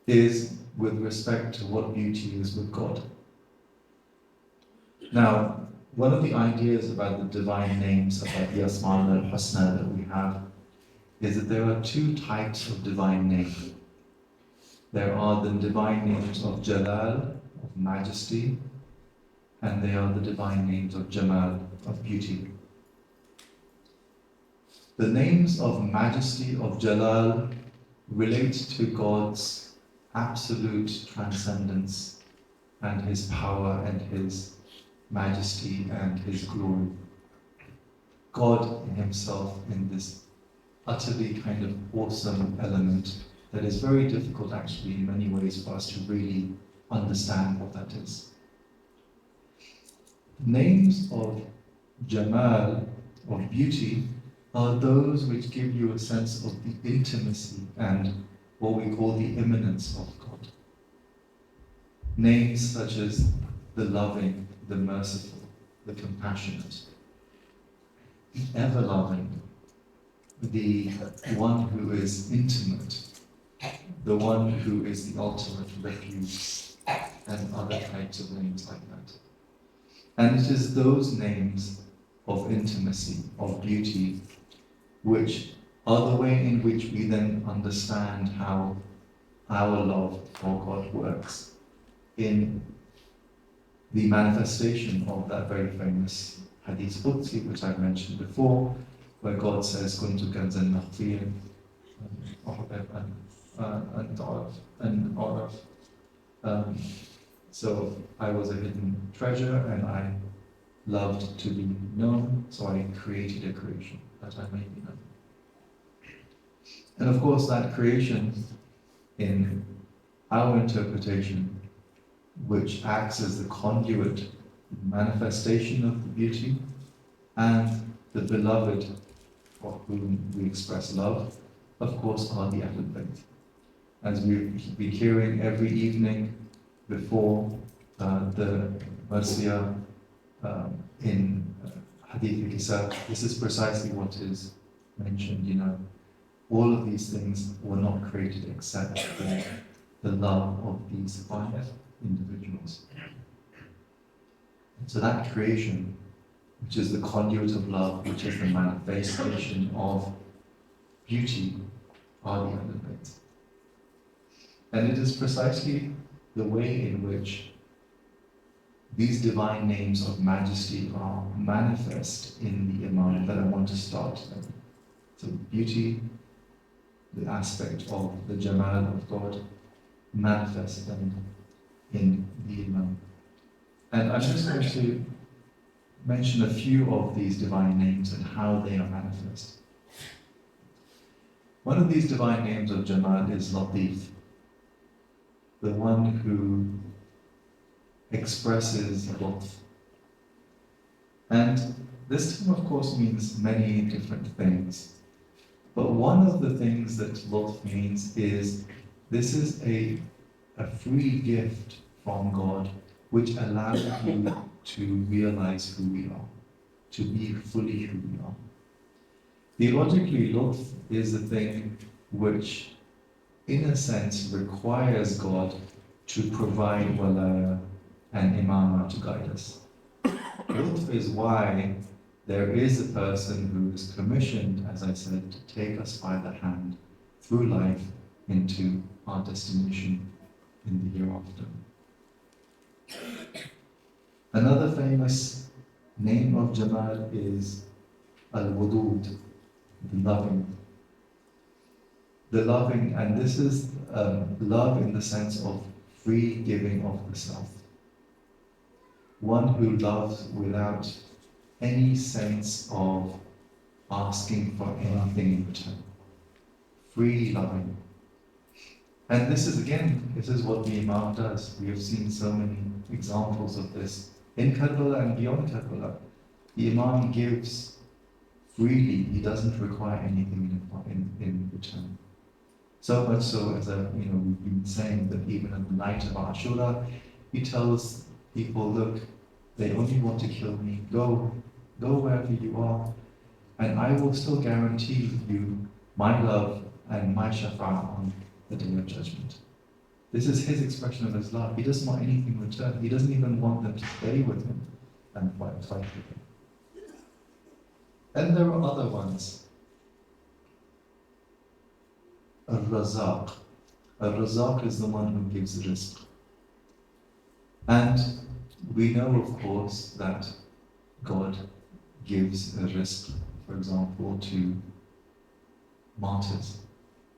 is with respect to what beauty is with God. Now, one of the ideas about the divine names, about the Asma al-Husna that we have, is that there are two types of divine names. There are the divine names of Jalal, of majesty, and they are the divine names of Jamal, of beauty. The names of majesty, of Jalal, relate to God's absolute transcendence, and His power and His majesty and His glory. God Himself in this utterly kind of awesome element that is very difficult actually in many ways for us to really understand what that is. Names of Jamal, of beauty, are those which give you a sense of the intimacy and what we call the immanence of God. Names such as the loving, the merciful, the compassionate, the ever-loving, the one who is intimate, the one who is the ultimate refuge, and other types of names like that. And it is those names of intimacy, of beauty, which are the way in which we then understand how our love for God works in the manifestation of that very famous Hadith Qudsi, which I've mentioned before, where God says, "Kuntu kanzan makhfiyan and Araf." So I was a hidden treasure and I loved to be known, so I created a creation that I may be known. And of course that creation, in our interpretation, which acts as the conduit, manifestation of the beauty, and the beloved for whom we express love, of course, are the Ahlul Bayt. As we'll be hearing every evening before the Marsiya in Hadith al-Kisa, this is precisely what is mentioned, all of these things were not created except for the love of these five individuals. So that creation, which is the conduit of love, which is the manifestation of beauty, are the Ahlul Bayt. And it is precisely the way in which these divine names of majesty are manifest in the Imam that I want to start. So beauty, the aspect of the Jamal of God, manifest in the Imam. And I'm just going to mention a few of these divine names and how they are manifest. One of these divine names of Jamal is Latif, the one who expresses lutf. And this term, of course, means many different things. But one of the things that lutf means is this is a free gift from God which allows you to realize who we are, to be fully who we are. Theologically, lutf is a thing which, in a sense, requires God to provide walaya and imama to guide us. Lutf is why there is a person who is commissioned, as I said, to take us by the hand through life into our destination in the hereafter. Another famous name of Jamal is Al-Wudud, the loving. The loving, and this is love in the sense of free giving of the self. One who loves without any sense of asking for anything in return. Free loving. And this is what the Imam does. We have seen so many examples of this in Karbala and beyond Karbala. The Imam gives freely. He doesn't require anything in return. So much so, as we've been saying, that even on the night of Ashra, he tells people, look, they only want to kill me. Go wherever you are, and I will still guarantee you my love and my shafa'ah on the Day of Judgment. This is his expression of his love. He doesn't want anything in return. He doesn't even want them to stay with him and fight with him. And there are other ones. Al-Razaq. Al-Razaq is the one who gives rizq. And we know, of course, that God gives a rizq, for example, to martyrs.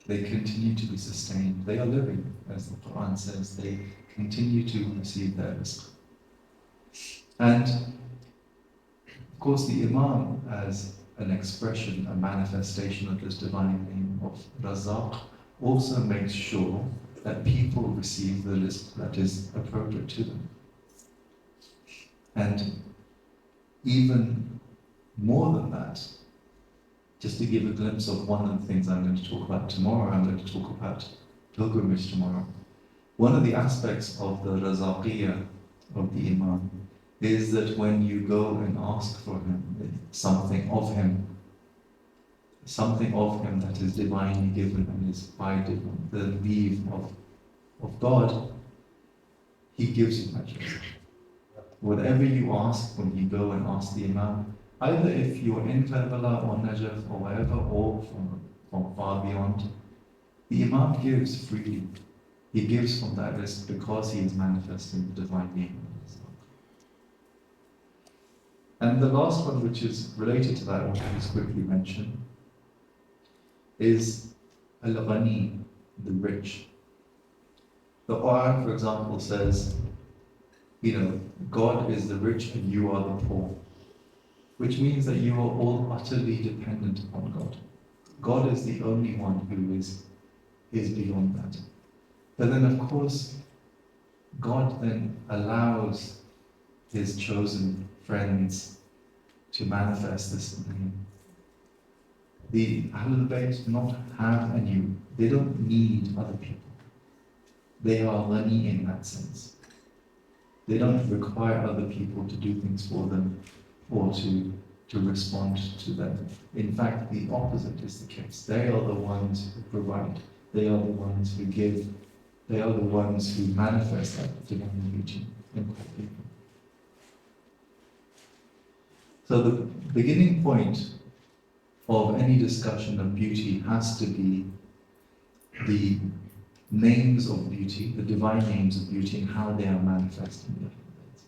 They continue to be sustained. They are living, as the Quran says. They continue to receive their rizq. And of course, the Imam, as an expression, a manifestation of this divine name of Razaq, also makes sure that people receive the rizq that is appropriate to them. And even more than that, just to give a glimpse of one of the things I'm going to talk about tomorrow, I'm going to talk about pilgrimage tomorrow. One of the aspects of the Razaqiyya of the Imam is that when you go and ask for him, something of him that is divinely given and is by the leave of God, he gives you that rizq. Whatever you ask when you go and ask the Imam, either if you're in Karbala or Najaf or wherever, or from far beyond, the Imam gives freely. He gives from that rizq because he is manifesting the divine name. And the last one, which is related to that, I want to just quickly mention, is Al-Ghani, the rich. The Quran, for example, says, God is the rich and you are the poor, which means that you are all utterly dependent upon God. God is the only one who is beyond that. But then, of course, God then allows his chosen friends to manifest this in him. The Ahlul Bayt do not have they don't need other people. They are ghani in that sense. They don't require other people to do things for them or to respond to them. In fact, the opposite is the case. They are the ones who provide. They are the ones who give. They are the ones who manifest that divine beauty in people. So the beginning point of any discussion of beauty has to be the names of beauty, the divine names of beauty, and how they are manifested in different ways.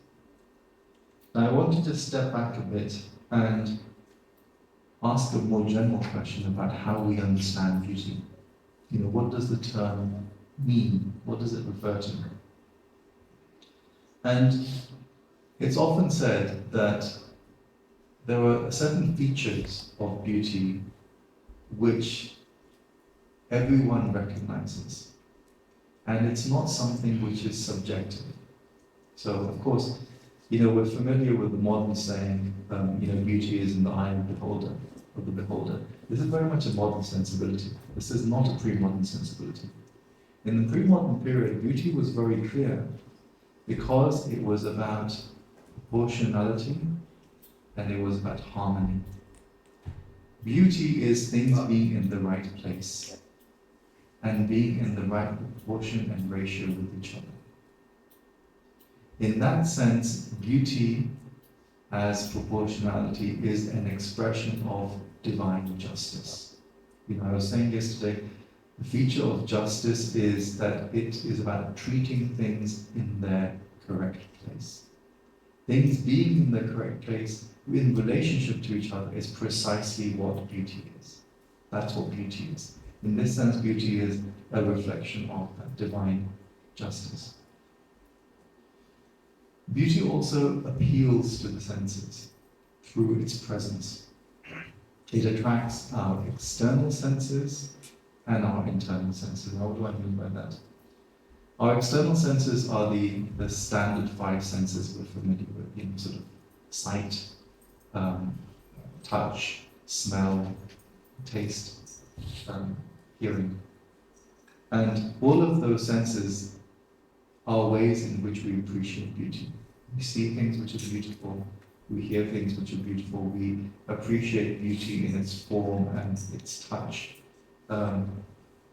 Now I want to just step back a bit and ask a more general question about how we understand beauty. What does the term mean? What does it refer to? And it's often said that there are certain features of beauty which everyone recognizes, and it's not something which is subjective. So, of course, we're familiar with the modern saying, beauty is in the eye of the beholder. This is very much a modern sensibility. This is not a pre-modern sensibility. In the pre-modern period, beauty was very clear because it was about proportionality and it was about harmony. Beauty is things being in the right place and being in the right proportion and ratio with each other. In that sense, beauty as proportionality is an expression of divine justice. I was saying yesterday, the feature of justice is that it is about treating things in their correct place. Things being in the correct place in relationship to each other is precisely what beauty is. That's what beauty is. In this sense, beauty is a reflection of that divine justice. Beauty also appeals to the senses through its presence. It attracts our external senses and our internal senses. Now, what do I mean by that? Our external senses are the standard 5 senses we're familiar with, sort of sight, touch, smell, taste, hearing. And all of those senses are ways in which we appreciate beauty. We see things which are beautiful, we hear things which are beautiful, we appreciate beauty in its form and its touch.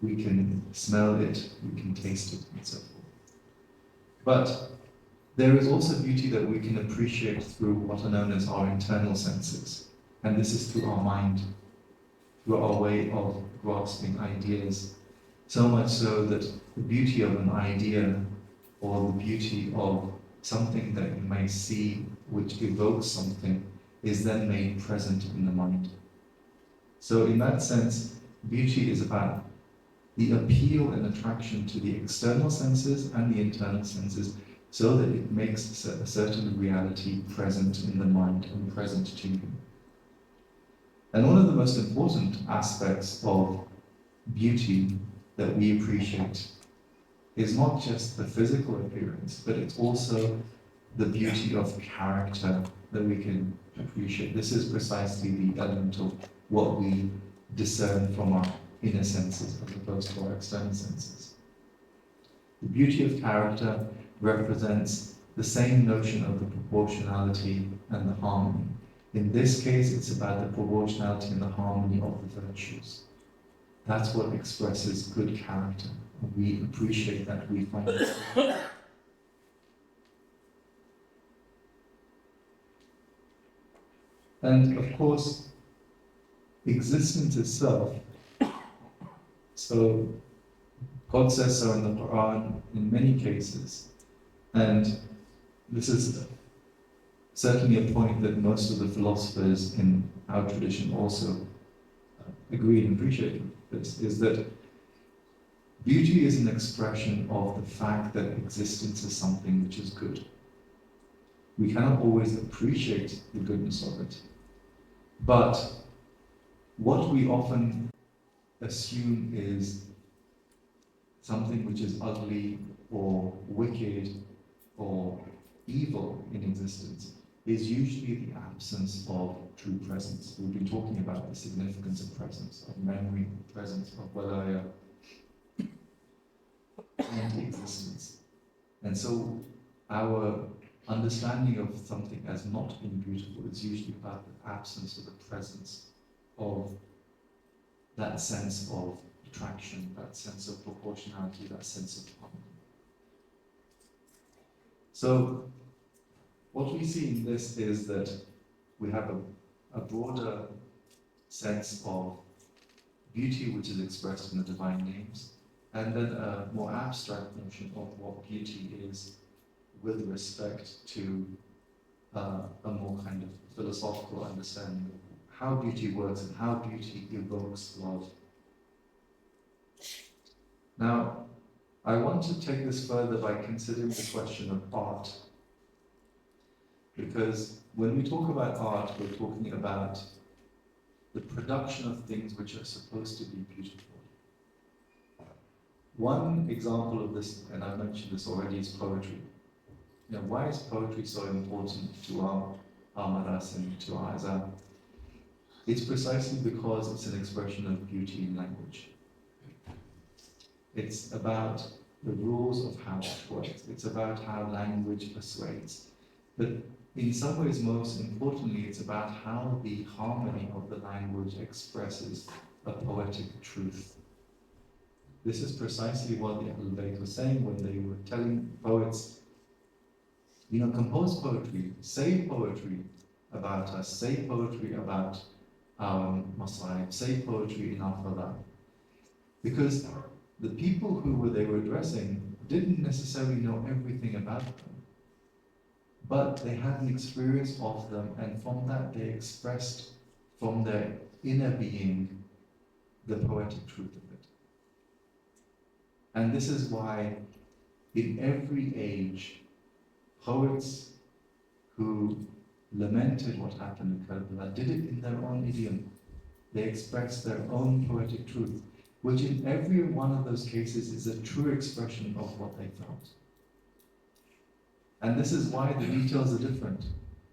We can smell it, we can taste it, and so forth. But there is also beauty that we can appreciate through what are known as our internal senses. And this is through our mind, through our way of grasping ideas. So much so that the beauty of an idea or the beauty of something that you may see which evokes something is then made present in the mind. So in that sense, beauty is about the appeal and attraction to the external senses and the internal senses, so that it makes a certain reality present in the mind and present to you. And one of the most important aspects of beauty that we appreciate is not just the physical appearance, but it's also the beauty of character that we can appreciate. This is precisely the element of what we discern from our inner senses as opposed to our external senses. The beauty of character represents the same notion of the proportionality and the harmony. In this case, it's about the proportionality and the harmony of the virtues. That's what expresses good character. We appreciate that, we find it. And of course, existence itself. So God says so in the Quran in many cases. And this is certainly a point that most of the philosophers in our tradition also agree and appreciate this, is that beauty is an expression of the fact that existence is something which is good. We cannot always appreciate the goodness of it. But what we often assume is something which is ugly or wicked or evil in existence is usually the absence of true presence. We've been talking about the significance of presence, of memory, presence, of walaya, and existence. And so our understanding of something as not being beautiful is usually about the absence of the presence of that sense of attraction, that sense of proportionality, that sense of harmony. So what we see in this is that we have a broader sense of beauty which is expressed in the divine names, and then a more abstract notion of what beauty is with respect to a more kind of philosophical understanding of how beauty works and how beauty evokes love. Now, I want to take this further by considering the question of art. Because when we talk about art, we're talking about the production of things which are supposed to be beautiful. One example of this, and I mentioned this already, is poetry. You know, why is poetry so important to our marasim, to our azan? It's precisely because it's an expression of beauty in language. It's about the rules of how it works. It's about how language persuades. But in some ways, most importantly, it's about how the harmony of the language expresses a poetic truth. This is precisely what the Ahlul Bayt was saying when they were telling poets, you know, compose poetry, say poetry about us, say poetry about our Masaib, say poetry in our Falah. Because the people who they were addressing didn't necessarily know everything about them, but they had an experience of them, and from that they expressed from their inner being the poetic truth of it. And this is why in every age, poets who lamented what happened in Karbala did it in their own idiom. They expressed their own poetic truth, which in every one of those cases is a true expression of what they felt. And this is why the details are different.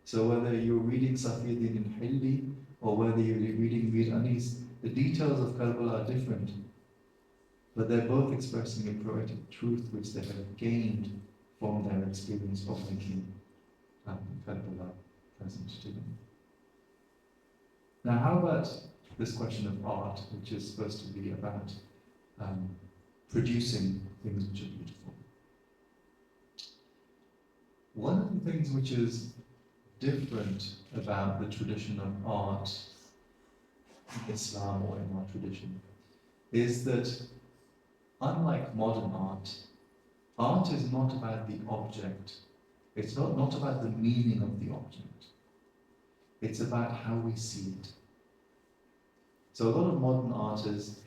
So whether you're reading Safiuddin in Hilli or whether you're reading Mir Anis, the details of Karbala are different. But they're both expressing a poetic truth which they have gained from their experience of making Karbala present to them. Now, how about this question of art, which is supposed to be about producing things which are beautiful? One of the things which is different about the tradition of art in Islam or in our tradition is that, unlike modern art, art is not about the object. It's not about the meaning of the object. It's about how we see it. So a lot of modern art is,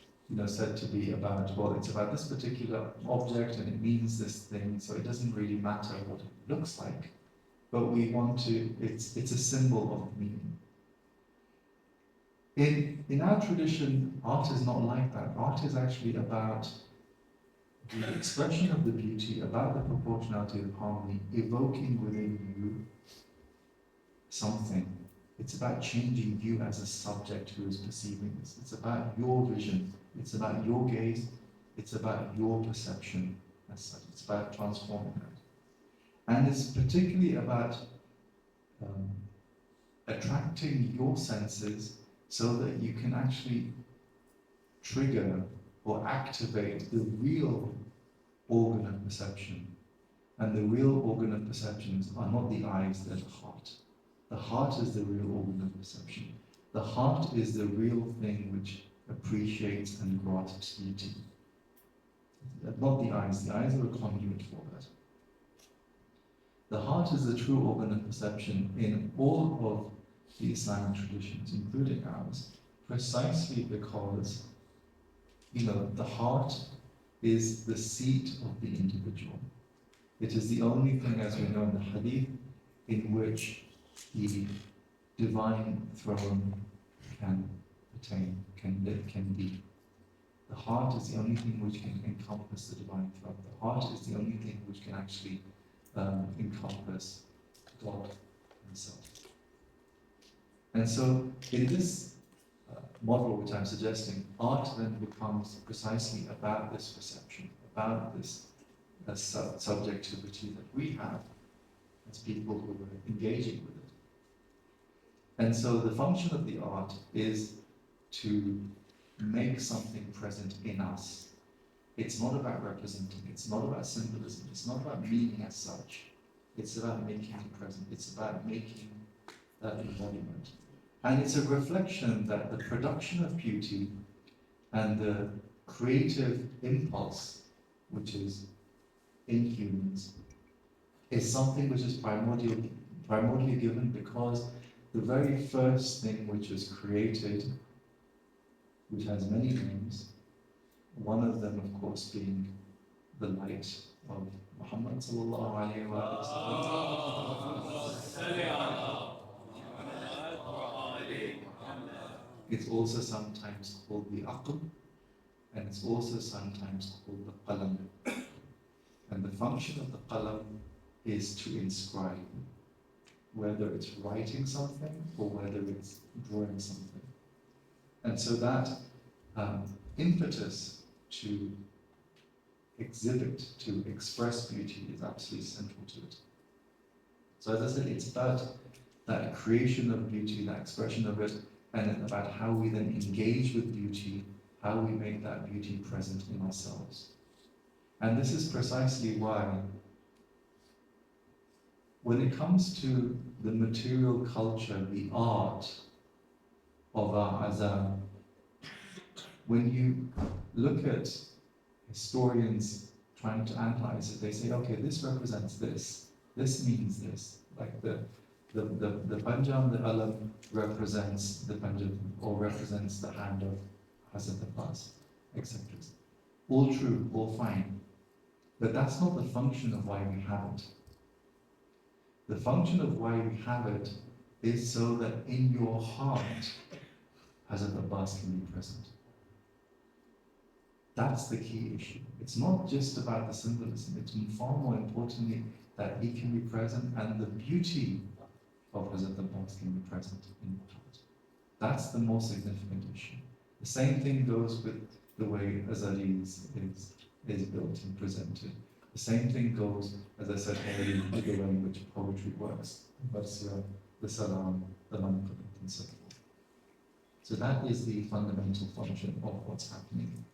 said to be about, well, it's about this particular object and it means this thing, so it doesn't really matter what it looks like, but we want to, it's a symbol of meaning. In our tradition, art is not like that. Art is actually about the expression of the beauty, about the proportionality of harmony, evoking within you something. It's about changing you as a subject who is perceiving this. It's about your vision. It's about your gaze. It's about your perception as such. It's about transforming that. And it's particularly about attracting your senses so that you can actually trigger or activate the real organ of perception. And the real organ of perceptions are not the eyes, they're the heart. The heart is the real organ of perception. The heart is the real thing which appreciates and grasps beauty. Not the eyes are a conduit for that. The heart is the true organ of perception in all of the Islamic traditions, including ours, precisely because, the heart is the seat of the individual. It is the only thing, as we know in the Hadith, in which the divine throne can attain, can be. The heart is the only thing which can encompass the divine throne. The heart is the only thing which can actually encompass God Himself. And so, in this model which I'm suggesting, art then becomes precisely about this perception, about this subjectivity that we have as people who are engaging with it. And so the function of the art is to make something present in us. It's not about representing, it's not about symbolism, it's not about meaning as such. It's about making it present, it's about making that embodiment. And it's a reflection that the production of beauty and the creative impulse, which is in humans, is something which is primordially given because the very first thing which was created, which has many names, one of them, of course, being the light of Muhammad sallallahu alaihi wasallam. It's also sometimes called the aql, and it's also sometimes called the qalam. And the function of the qalam is to inscribe, whether it's writing something or whether it's drawing something. And so that impetus to exhibit, to express beauty is absolutely central to it. So as I said, it's about that creation of beauty, that expression of it, and about how we then engage with beauty, how we make that beauty present in ourselves. And this is precisely why, when it comes to the material culture, the art of our azam, when you look at historians trying to analyze it, they say, okay, this represents this means this. Like the Panjam, the Alam represents the Panjam, or represents the hand of Hazrat Abbas, etc. All true, all fine. But that's not the function of why we have it. The function of why we have it is so that in your heart, Hazrat Abbas can be present. That's the key issue. It's not just about the symbolism, it's far more importantly that he can be present and the beauty of Hazrat Abbas can be present in your heart. That's the more significant issue. The same thing goes with the way Azali is built and presented. The same thing goes, as I said earlier, with the way in which poetry works, the salam, the manqab, and so forth. So that is the fundamental function of what's happening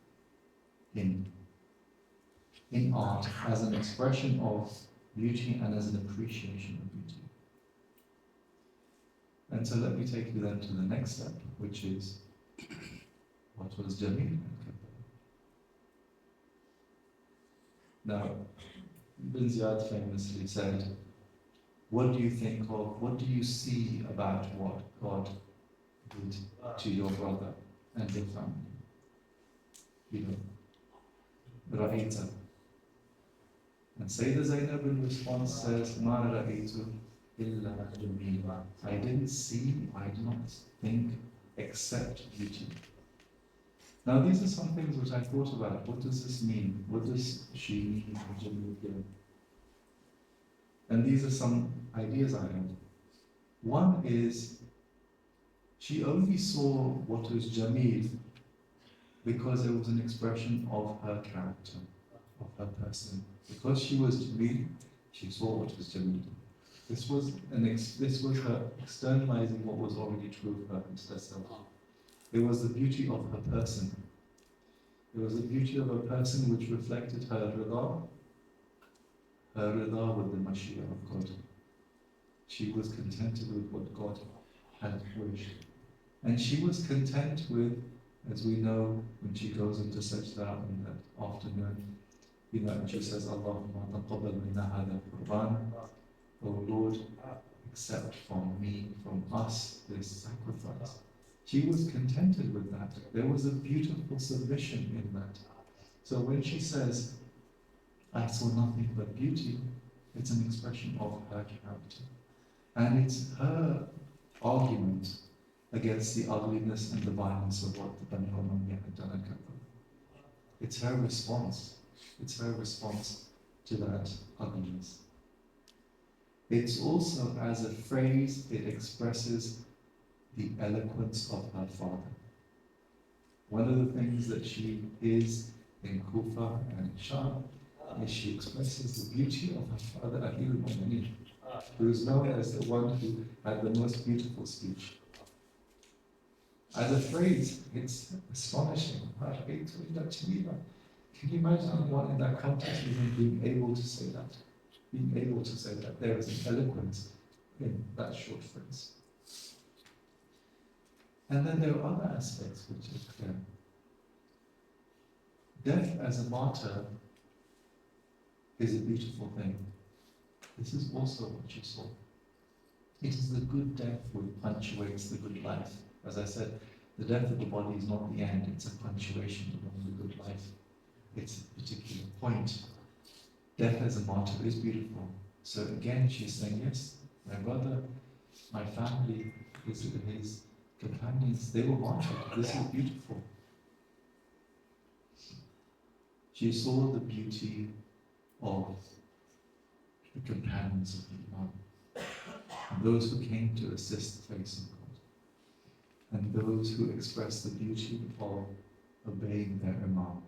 in art as an expression of beauty and as an appreciation of beauty. And so let me take you then to the next step, which is what was Jamil and Kabbalah. Now, Ibn Ziyad famously said, what do you think of, what do you see about what God did to your brother and your family? you know, Ra'ita. And Sayyida Zainab in response says, Ma ra'aytu illa jamila. I didn't see, I did not think except beauty. Now these are some things which I thought about. What does this mean? What does she mean by jamil? And these are some ideas I had. One is, she only saw what was jamil because it was an expression of her character, of her person. Because she was jamil, she saw what was jamil. This was her externalizing what was already true of herself. It was the beauty of her person. It was the beauty of her person which reflected her rida with the Mashiach of God. She was contented with what God had wished. And she was content with, as we know, when she goes into sajda in that afternoon, you know, and she says, Allahumma taqabbal minna hadha al-Qur'an, O Lord, accept from me, from us, this sacrifice. She was contented with that. There was a beautiful submission in that. So when she says, I saw nothing but beauty, it's an expression of her character. And it's her argument against the ugliness and the violence of what the Bani Umayyah had done at Karbala. It's her response. It's her response to that ugliness. It's also, as a phrase, it expresses the eloquence of her father. One of the things that she is in Kufa and Sham is she expresses the beauty of her father, Amir al-Mu'mineen, who is known as the one who had the most beautiful speech. As a phrase, it's astonishing. Can you imagine one in that context even being able to say that? Being able to say that there is an eloquence in that short phrase. And then there are other aspects which are clear. Death as a martyr is a beautiful thing. This is also what you saw. It is the good death which punctuates the good life. As I said, the death of the body is not the end, it's a punctuation of the good life. It's a particular point. Death as a martyr is beautiful. So again, she's saying, yes, my brother, my family, his companions, they were martyred. This is beautiful. She saw the beauty of the companions of the Imam, those who came to assist the face of God, and those who expressed the beauty of obeying their Imam.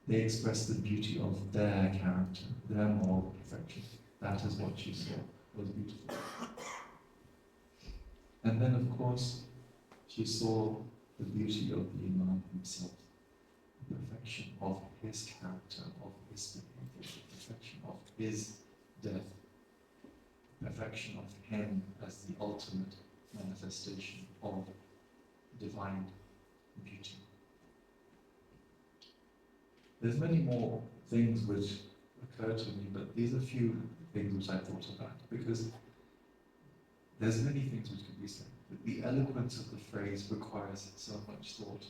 They expressed the beauty of their character, their moral perfection. That is what she saw was beautiful. And then, of course, she saw the beauty of the Imam himself, the perfection of his character, of his behavior, the perfection of his death, the perfection of him as the ultimate manifestation of divine beauty. There's many more things which occur to me, but these are few things which I thought about, because there's many things which could be said. But the eloquence of the phrase requires so much thought,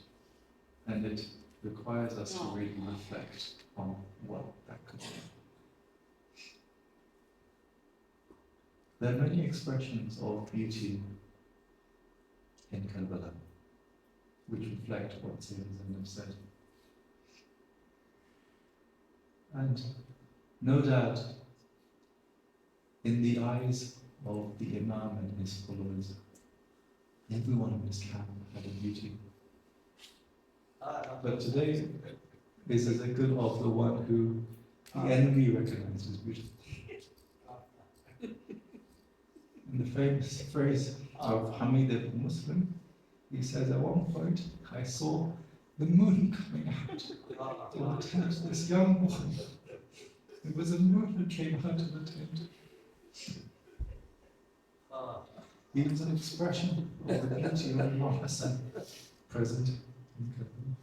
and it requires us to really reflect on what that could be. There are many expressions of beauty in Karbala, which reflect what Sayyidina Zainab said. And no doubt, in the eyes of the Imam and his followers, everyone in his camp had a beauty. But today is a zikr of the one who the enemy recognized as beautiful. In the famous phrase of Hamid ibn Muslim, he says, at one point, I saw the moon coming out of the tent of this young woman. It was a moon that came out of the tent. It was an expression of the beauty of Imam Hassan present in Karbala.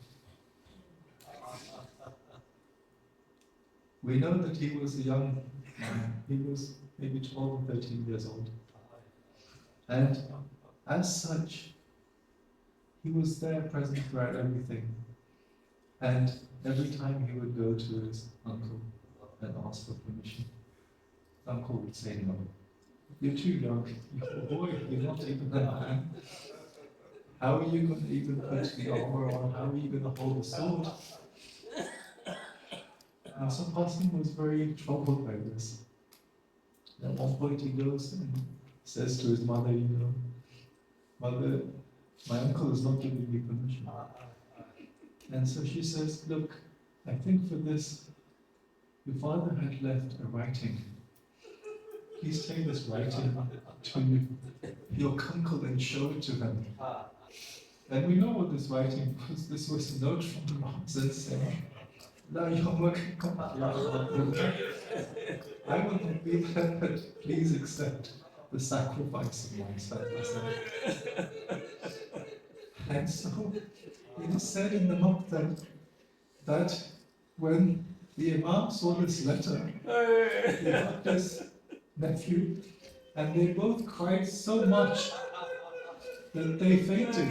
We know that he was a young man. He was maybe 12 or 13 years old. And as such, he was there present throughout everything. And every time he would go to his uncle and ask for permission, uncle would say no. You're too young, you're a boy, you're not even a man. How are you going to even put the armor on? How are you going to hold the sword? And so Qasim was very troubled by this. At one point he goes and says to his mother, Mother, my uncle is not giving me permission. And so she says, look, I think for this, your father had left a writing. Please take this writing to your uncle and show it to him. And we know what this writing was. This was a note from the Muhammad saying, I will be there, but please accept the sacrifice of my son. And so it is said in the Maqtal that when the Imam saw this letter, he got his nephew, and they both cried so much that they fainted.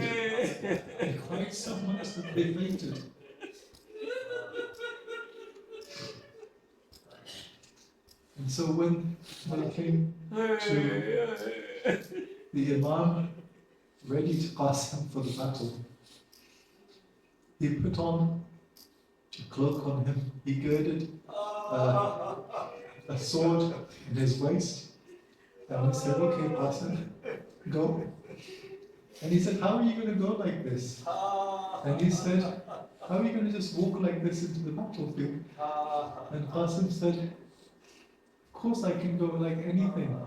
They cried so much that they fainted. And so when they came to the Imam ready to Qasim for the battle, he put on a cloak on him, he girded a sword in his waist, and he said, okay Qasim, go. And he said, how are you going to go like this? And he said, how are you going to just walk like this into the battlefield? And Qasim said, of course I can go like anything,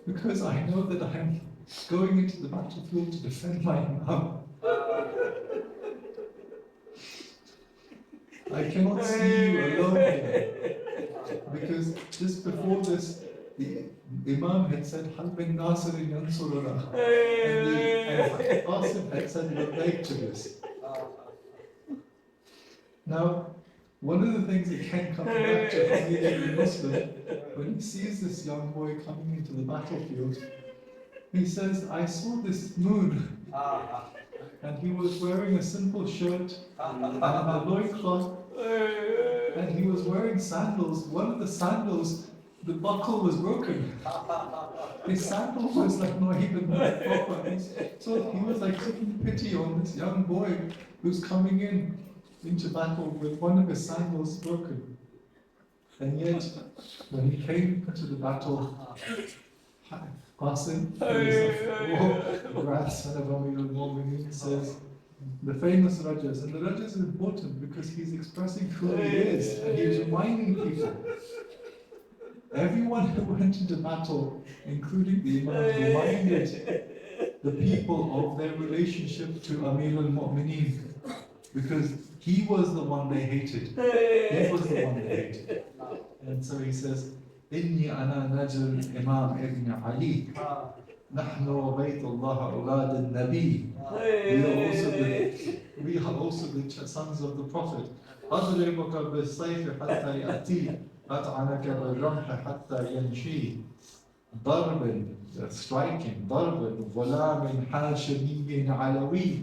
because I know that I am going into the battlefield to defend my Imam. I cannot see you alone here, because just before this, the Imam had said, Hal bin Nasirin Yansurullah, and Qasim had said, relate to this. Now, one of the things that can come back to being Muslim, when he sees this young boy coming into the battlefield, he says, I saw this moon, and he was wearing a simple shirt and a loincloth, and he was wearing sandals. One of the sandals, the buckle was broken. His sandal was like not even proper. So he was like taking pity on this young boy who's coming into battle with one of his sandals broken. And yet, when he came into the battle, Qasim, who is the grandson of Amir al-Mu'mineen, says, the famous Rajas, and the Rajas is important because he's expressing who he is, and he's reminding people. Everyone who went into battle, including the Imam, reminded the people of their relationship to Amir al-Mu'mineen, because he was the one they hated. He was the one they hated. And so he says, إني أنا نجل الإمام ابن علي نحن وبيت الله أولاد النبي. We are also the sons of the Prophet. أضربك بالسيف حتى يأتي أطعنك بالرمح حتى يمشي. ضرب, striking, ضرب غلام حاشمي علوي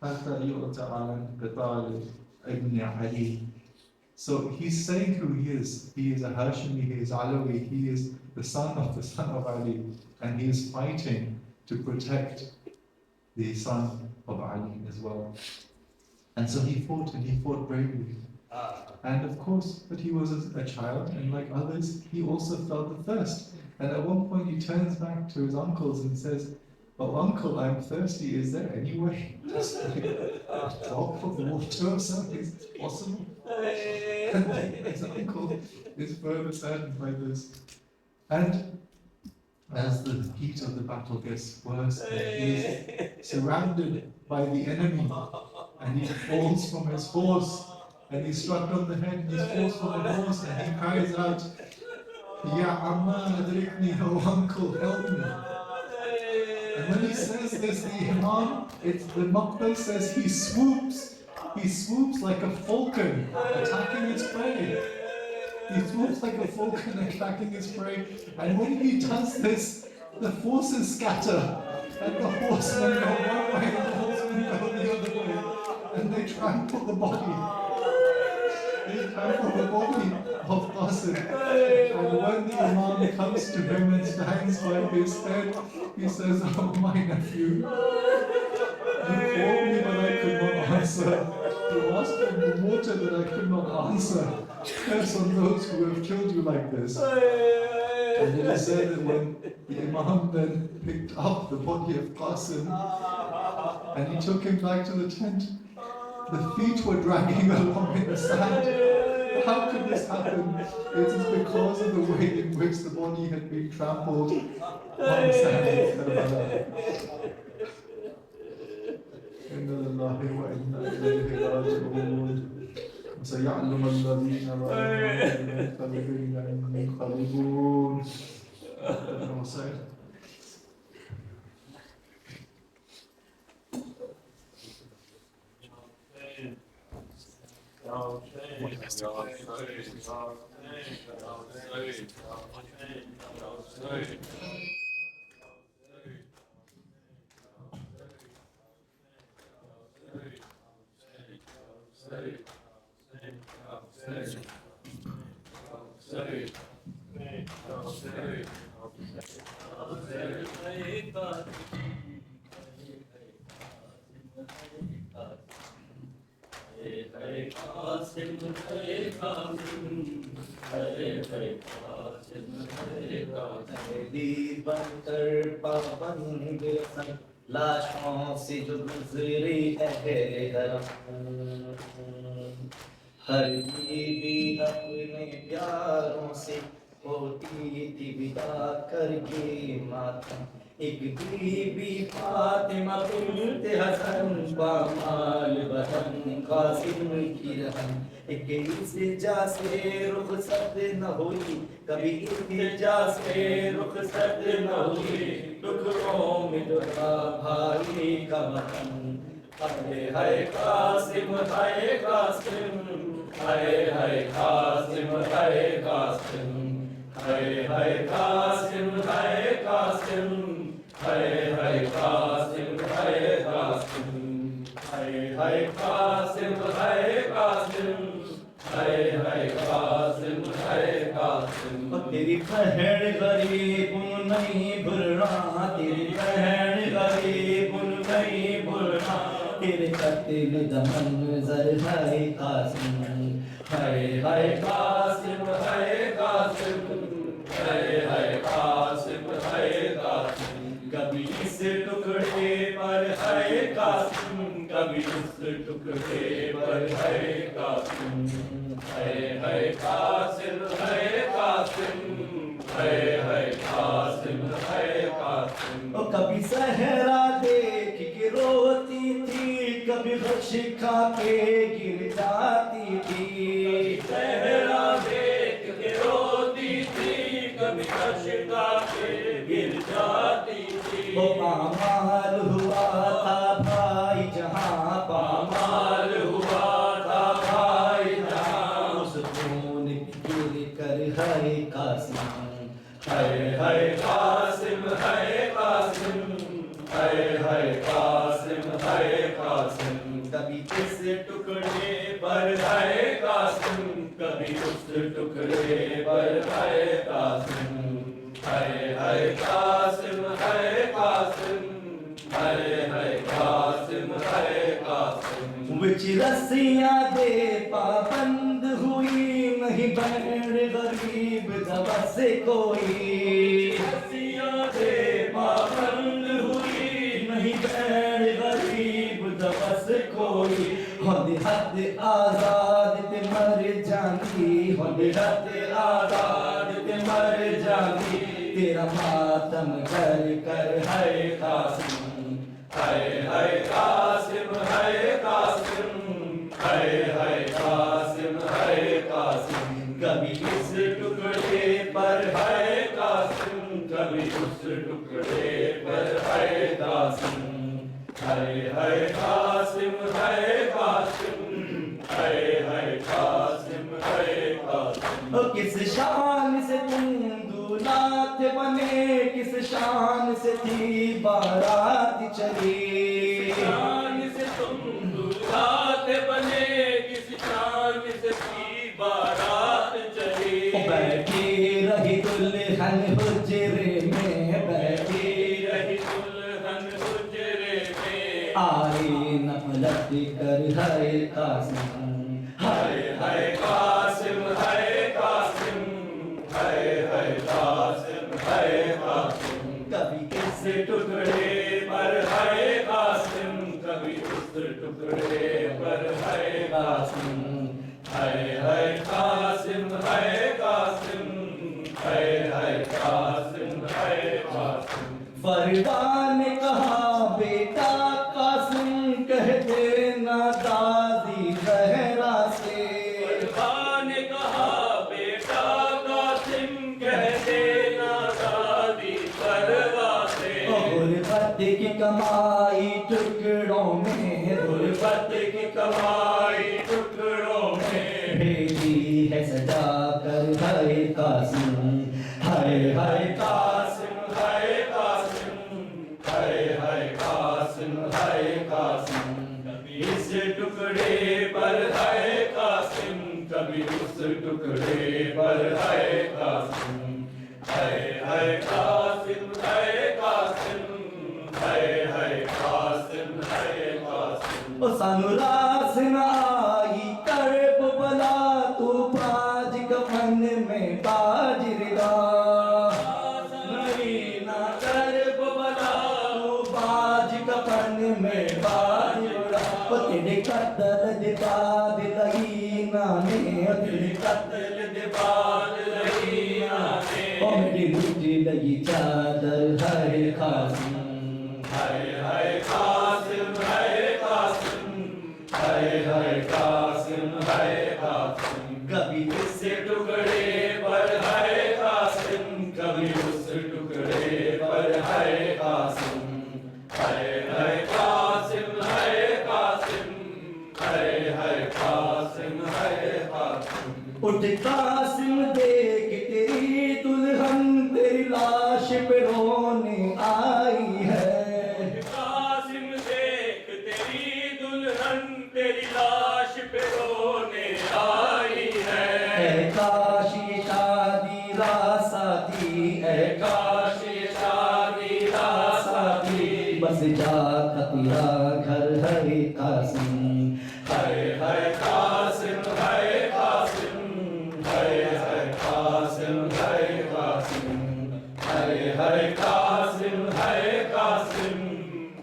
حتى يؤتى على قتال ابن علي. So he's saying who he is. He is a Hashimi, he is Alawi, he is the son of Ali, and he is fighting to protect the son of Ali as well. And so he fought, and he fought bravely. And of course, but he was a child, and like others, he also felt the thirst. And at one point he turns back to his uncles and says, "Oh uncle, I'm thirsty, is there any way just like a drop of water or something is possible?" And his uncle is further saddened by this. And as the heat of the battle gets worse, and he is surrounded by the enemy, and he falls from his horse, and he's struck on the head, and he falls from the horse, and he cries out, "Ya Amma adrikni, oh uncle, help me." And when he says this, the Imam, the Maqtal says he swoops like a falcon attacking its prey. He swoops like a falcon attacking its prey. And when he does this, the forces scatter, and the horsemen go one way and the horsemen go the other way, and they trample the body they trample the body of Qasim. And when the Imam comes to him and stands by his head, he says, "Oh, my nephew, you called me but I could not answer. You asked for the water that I could not answer. Curse on those who have killed you like this." And it is said that when the Imam then picked up the body of Qasim and he took him back to the tent, the feet were dragging along in the sand. How could this happen? It is because of the way in which the body had been trampled on the sand of Karbala. إِنَّ لِلَّهِ وَإِنَّا إِلَيْهِ رَاجِعُونَ وَسَيَعْلَمُ الَّذِينَ ظَلَمُوا أَيَّ يَنقَلِبُونَ. بن کر پابند لاشوں سے جو گزری اہل حرم، ہر بیوی اپنے پیاروں سے ہوتی تھی ودا کر کے ماتم، ایک بی بی فاطمہ بنت حسن پامال وطن قاسم کی رہن، ایک التجا سے رخصت نہ ہوئی، کبھی التجا سے رخصت نہ ہوئی، ٹکڑوں میں ٹوٹا بھائی کا وطن، ہائے ہائے قاسم ہائے قاسم، ہائے ہائے قاسم ہائے قاسم، ہائے ہائے قاسم ہائے قاسم، ہائے ہائے قاسم ہائے قاسم، ہائے ہائے قاسم ہائے قاسم، ہائے ہائے قاسم ہائے قاسم۔ تیری بہن غریب نہیں بھولنا، تیری بہن غریب نہیں بھولنا، تیرے قتل کا منظر ہے قاسم، ہائے ہائے قاسم ہائے قاسم، ہائے ہائے قاسم ہائے قاسم، کبھی اس ٹکڑے پر ہے قاسم، کبھی اس ٹکڑے پر ہے قاسم، ہائے ہائے قاسم ہائے قاسم، ہائے ہائے قاسم ہائے قاسم۔ او کبھی صحرا دیکھ کے روتی تھی، کبھی غش کھا کے گر جاتی تھی، صحرا دیکھ کے روتی تھی، کبھی غش کھا کے گر جاتی تھی، وہ پامال ہوا تھا بھائی جہاں، پامال ہوا تھا بھائی جہاں، اس خون گر کر ہے قاسم، ہائے ہائے قاسم ہائے قاسم، ہائے ہائے قاسم ہائے قاسم، کبھی اس ٹکڑے پر ہے قاسم، کبھی اس ٹکڑے پر ہے قاسم، ہائے ہائے قاسم ہائے قاسم، ہائے ہائے قاسم ہائے قاسم۔ وچ رسیاں دے پابند ہوئی، نہیں بہن غریب دوا سے کوئی، رسیاں دے پابند ہوئی، نہیں بہن غریب دوا سے کوئی، ہونی حد آزاد تے مر جاندی، ہونی حد آزاد تے مر جاندی، تیرا ماتم کر کر ہے قاسم، ہائے ہائے قاسم ہائے قاسم، ہائے ہائے قاسم ہائے قاسم، کبھی اس ٹکڑے پر ہے قاسم، کبھی اس ٹکڑے پر ہے قاسم، ہائے ہائے قاسم ہائے قاسم، ہائے ہائے قاسم ہائے قاسم۔ کس شان سے تم دولات بنے، کس شان سے تھی بارات چلی، شان سے تم دولات بنے، کس شان سے تھی بیٹھی رہی دلہن حجرے میں بیٹھی رہی دلہن حجرے میں آئی نہ پلٹ کر ہائے قاسم ہائے ہائے قاسم ہائے قاسم ہائے ہائے قاسم ہائے قاسم کبھی اس ٹکڑے پر ہائے قاسم کبھی اس ٹکڑے پر ہائے قاسم ہائے ہائے قاسم ہائے قاسم ہائے ہائے قاسم ہائے قاسم فردا نے کہا بیٹا قاسم کہہ دینا دادی زہرا سے فردا نے کہا بیٹا قاسم کہہ دینا دادی زہرا سے غربت کی کمائی ٹکڑوں میں غربت کی کمائی ٹکڑوں میں بھیجی ہے سجا کر ہائے قاسم ہائے ہائے قاسم ہائے قاسم ہائے ہائے قاسم ہائے قاسم کبھی اس ٹکڑے پر ہائے قاسم کبھی اس ٹکڑے پر ہائے قاسم ہائے ہائے قاسم ہائے قاسم ہائے ہائے قاسم ہائے قاسم او سانو راس نہ آئی کرب بلا تو باج کفن میں باج ردا نہیں نہ کرب بلا تو باج کفن میں باج ردا او تیرے قتل دے باد لگی نانے او تیرے قتل دے بعد لگی آنے او میری لٹی لگی چادر ہائے قاسم ہائے ہائے قاسم ہائے قاسم ہائے ہائے قاسم ہائے قاسم کبھی اس ٹکڑے پر ہائے قاسم کبھی اس ٹکڑے پر ہائے قاسم ہائے ہائے قاسم ہائے قاسم ہائے ہائے قاسم ہائے قاسم اٹھ قاسم دیکھ تیری دلہن تیری لاش پہ رونے آئی ہے قاسم دیکھ تیری دلہن تیری لاش پہ رونے آئی ہے اے کاش یہ شادی راساتی اے کاش یہ شادی راساتی بس جاتا تیرا گھر ہے قاسم ہائے ہائے قاسم ہائے قاسم ہائے ہائے قاسم ہائے قاسم ہائے ہائے قاسم ہائے قاسم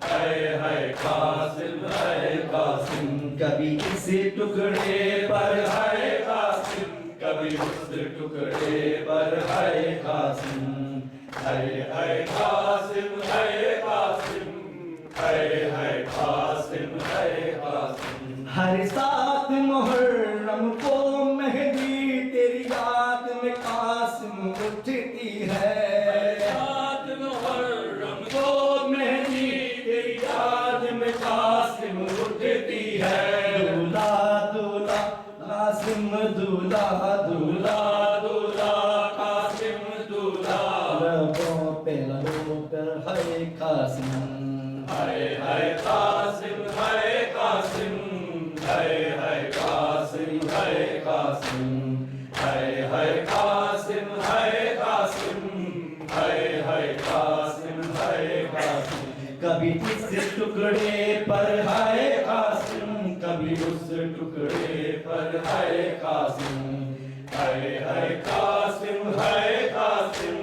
ہائے ہائے قاسم ہائے قاسم کبھی کسی ٹکڑے پر ہائے قاسم کبھی اس ٹکڑے پر ہائے قاسم ہائے ہائے قاسم ہائے قاسم ہائے ہائے قاسم ہائے قاسم ہر سات محرم کو مہدی تیری یاد میں قاسم اٹھتی ہے رات محرم کو مہندی تیری یاد میں قاسم اٹھتی ہے دولہا دولہا قاسم دولہا دولہا دولہا قاسم دولہا لبوں پہ ہے قاسم ہائے ہائے قاسم ہائے قاسم ہائے ہائے قاسم ہائے قاسم ہائے ہائے قاسم ہائے قاسم ہائے ہائے قاسم ہائے قاسم کبھی اس ٹکڑے پر ہے قاسم کبھی اس ٹکڑے پر ہائے قاسم ہائے ہائے قاسم ہائے قاسم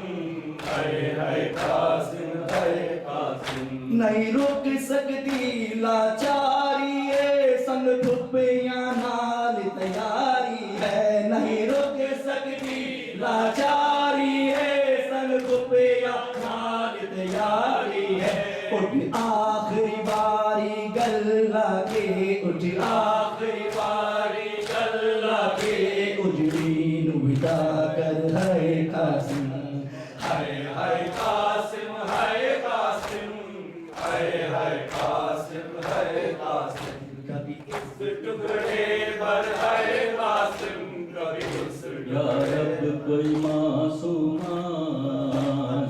ہائے ہائے قاسم ہائے قاسم نہیں رک سکتی لاچاری ہے سنگ پھپیاں نال تیاری ہے نہیں رک سکتی لاچاری ہے سنگ پھپیاں نال تیاری ہے اٹھ آخری باری گلہ کے اٹھ آخری باری گلہ کے اجڑی نویدا کر ہے قاسم ہائے ہائے قاسم ہائے قاسم ہائے ہائے قاسم ہائے قاسم کبھی اس ٹکڑے پر ہائے قاسم کبھی اس یا رب کوئی معصومہ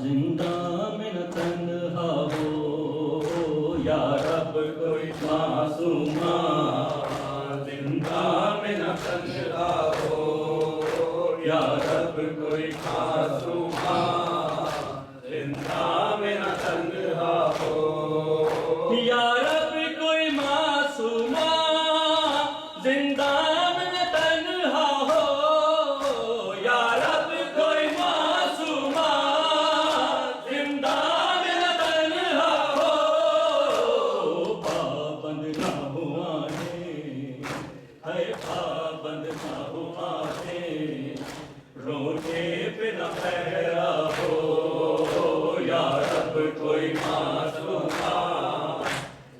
زندہ میں نہ تنہا ہو یا رب کوئی معصومہ زندہ میں نہ تنہا ہو یا رب कोई मासूमा जिंदा में न तन्हा हो या रब कोई मासूमा जिंदा में न तन्हा हो या रब कोई मासूमा जिंदा में न तन्हा हो पाबंद ना हुआ है पाबंद ना हुआ है रोने पे न पहरा हो या रब कोई मासूमा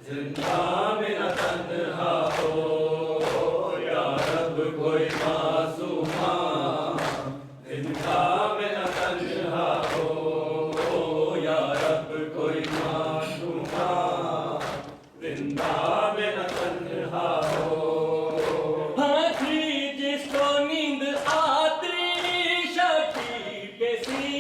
जिंदा में न तन्हा हो या रब कोई मासूमा जिंदा में न तन्हा हो या रब कोई मासूमा जिंदा में न तन्हा हो हाथी जिसको नींद आती शकीर के सी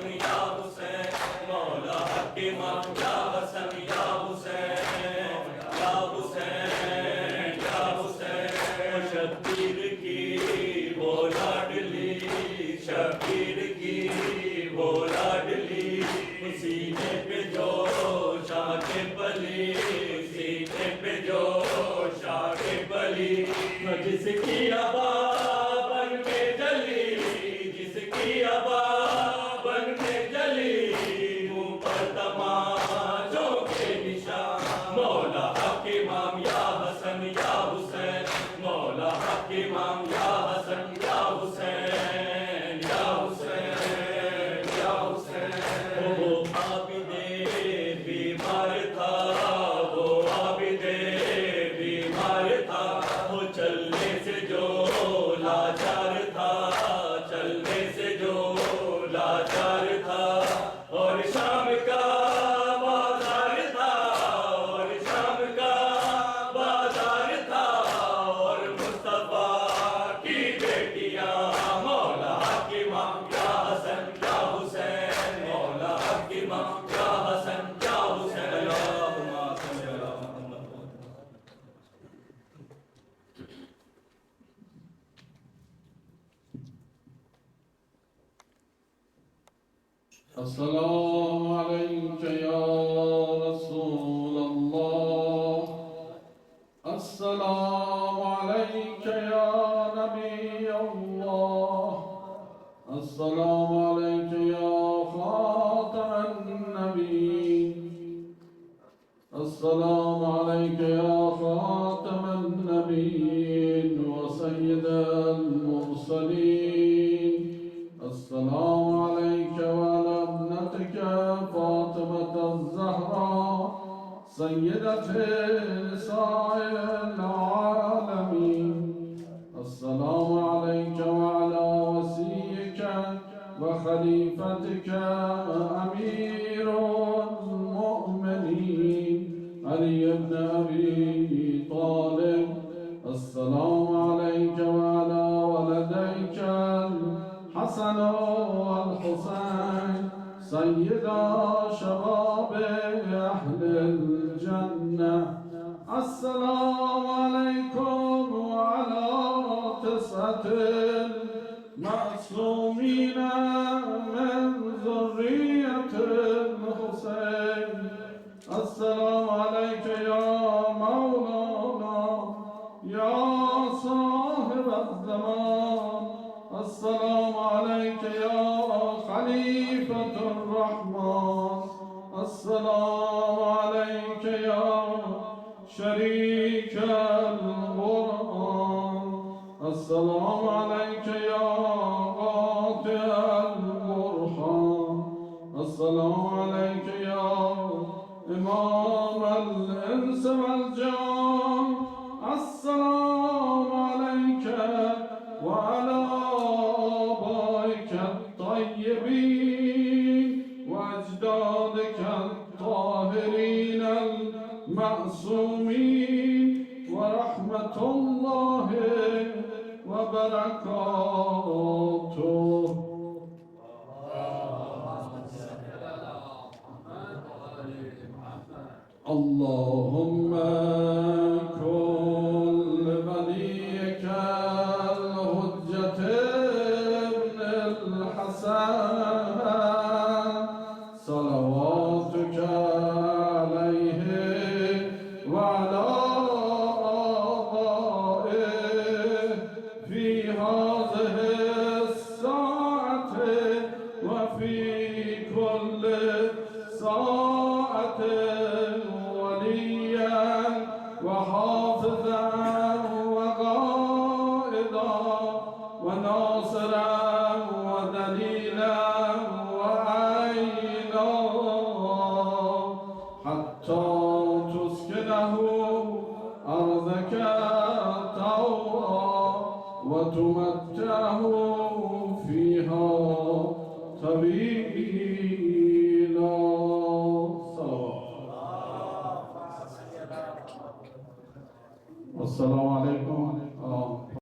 हसन या हुसैन मौला हक इमाम या हसन या हुसैन या हुसैन या हुसैन शब्बीर की वो लाडली शब्बीर की वो लाडली सीने पे जो शाके बली सीने पे जो शाके बली जिसकी आबा बन के जली जिसकी आबा बन के जली मुंह पर तमाचों के निशान मौला हक इमाम या हसन या हुसैन मौला हक इमाम या हसन या हुसैन या हुसैन या हुसैन वो आबिदे बीमार था वो आबिदे बीमार था वो चलने से जो लाचार था चलने से जो लाचार था और शाम का बाजार था और शाम का बाजार था और मुस्तफा की बेटियां मौला हक इमाम या हसन या हुसैन मौला हक इमाम या हसन या हुसैन अल्लाहुम्मा सल्ली अला मुहम्मद السلام عليك يا رسول الله السلام عليك يا نبي الله السلام عليك يا خاتم النبيين السلام عليك يا خاتم النبيين وسيد المرسلين السلام عليك وعلى ابنتك فاطمة الزهراء سيدة نساء العالمين السلام عليك وعلى وصيك وخليفتك أمير المؤمنين علي بن أبي طالب السلام عليك وعلى ولديك الحسن والحسين سيدا شباب أهل الجنة السلام عليكم وعلى تسعة المعصومين من ذرية الحسين السلام عليك يا مولانا يا صاحب الزمان السلام عليك يا خليفة الرحمن السلام عليك يا شريك القرآن السلام عليك يا قاطع البرهان السلام عليك يا إمام الإنس والجان السلام عليك وعلى آبائك الطيبين وأجدادك الطاهرين المعصومين ورحمة الله وبركاته اللهم كن وليك الحجة ابن الحسن صلواتك عليه وعلى آبائه في هذه الساعة وفي كل ساعة وليا وحافظا وقائدا وناصرا ودليلا وعينا حتى تسكنه أرضك طوعا وتمتعه فيها طويلا صلوات والسلام عليكم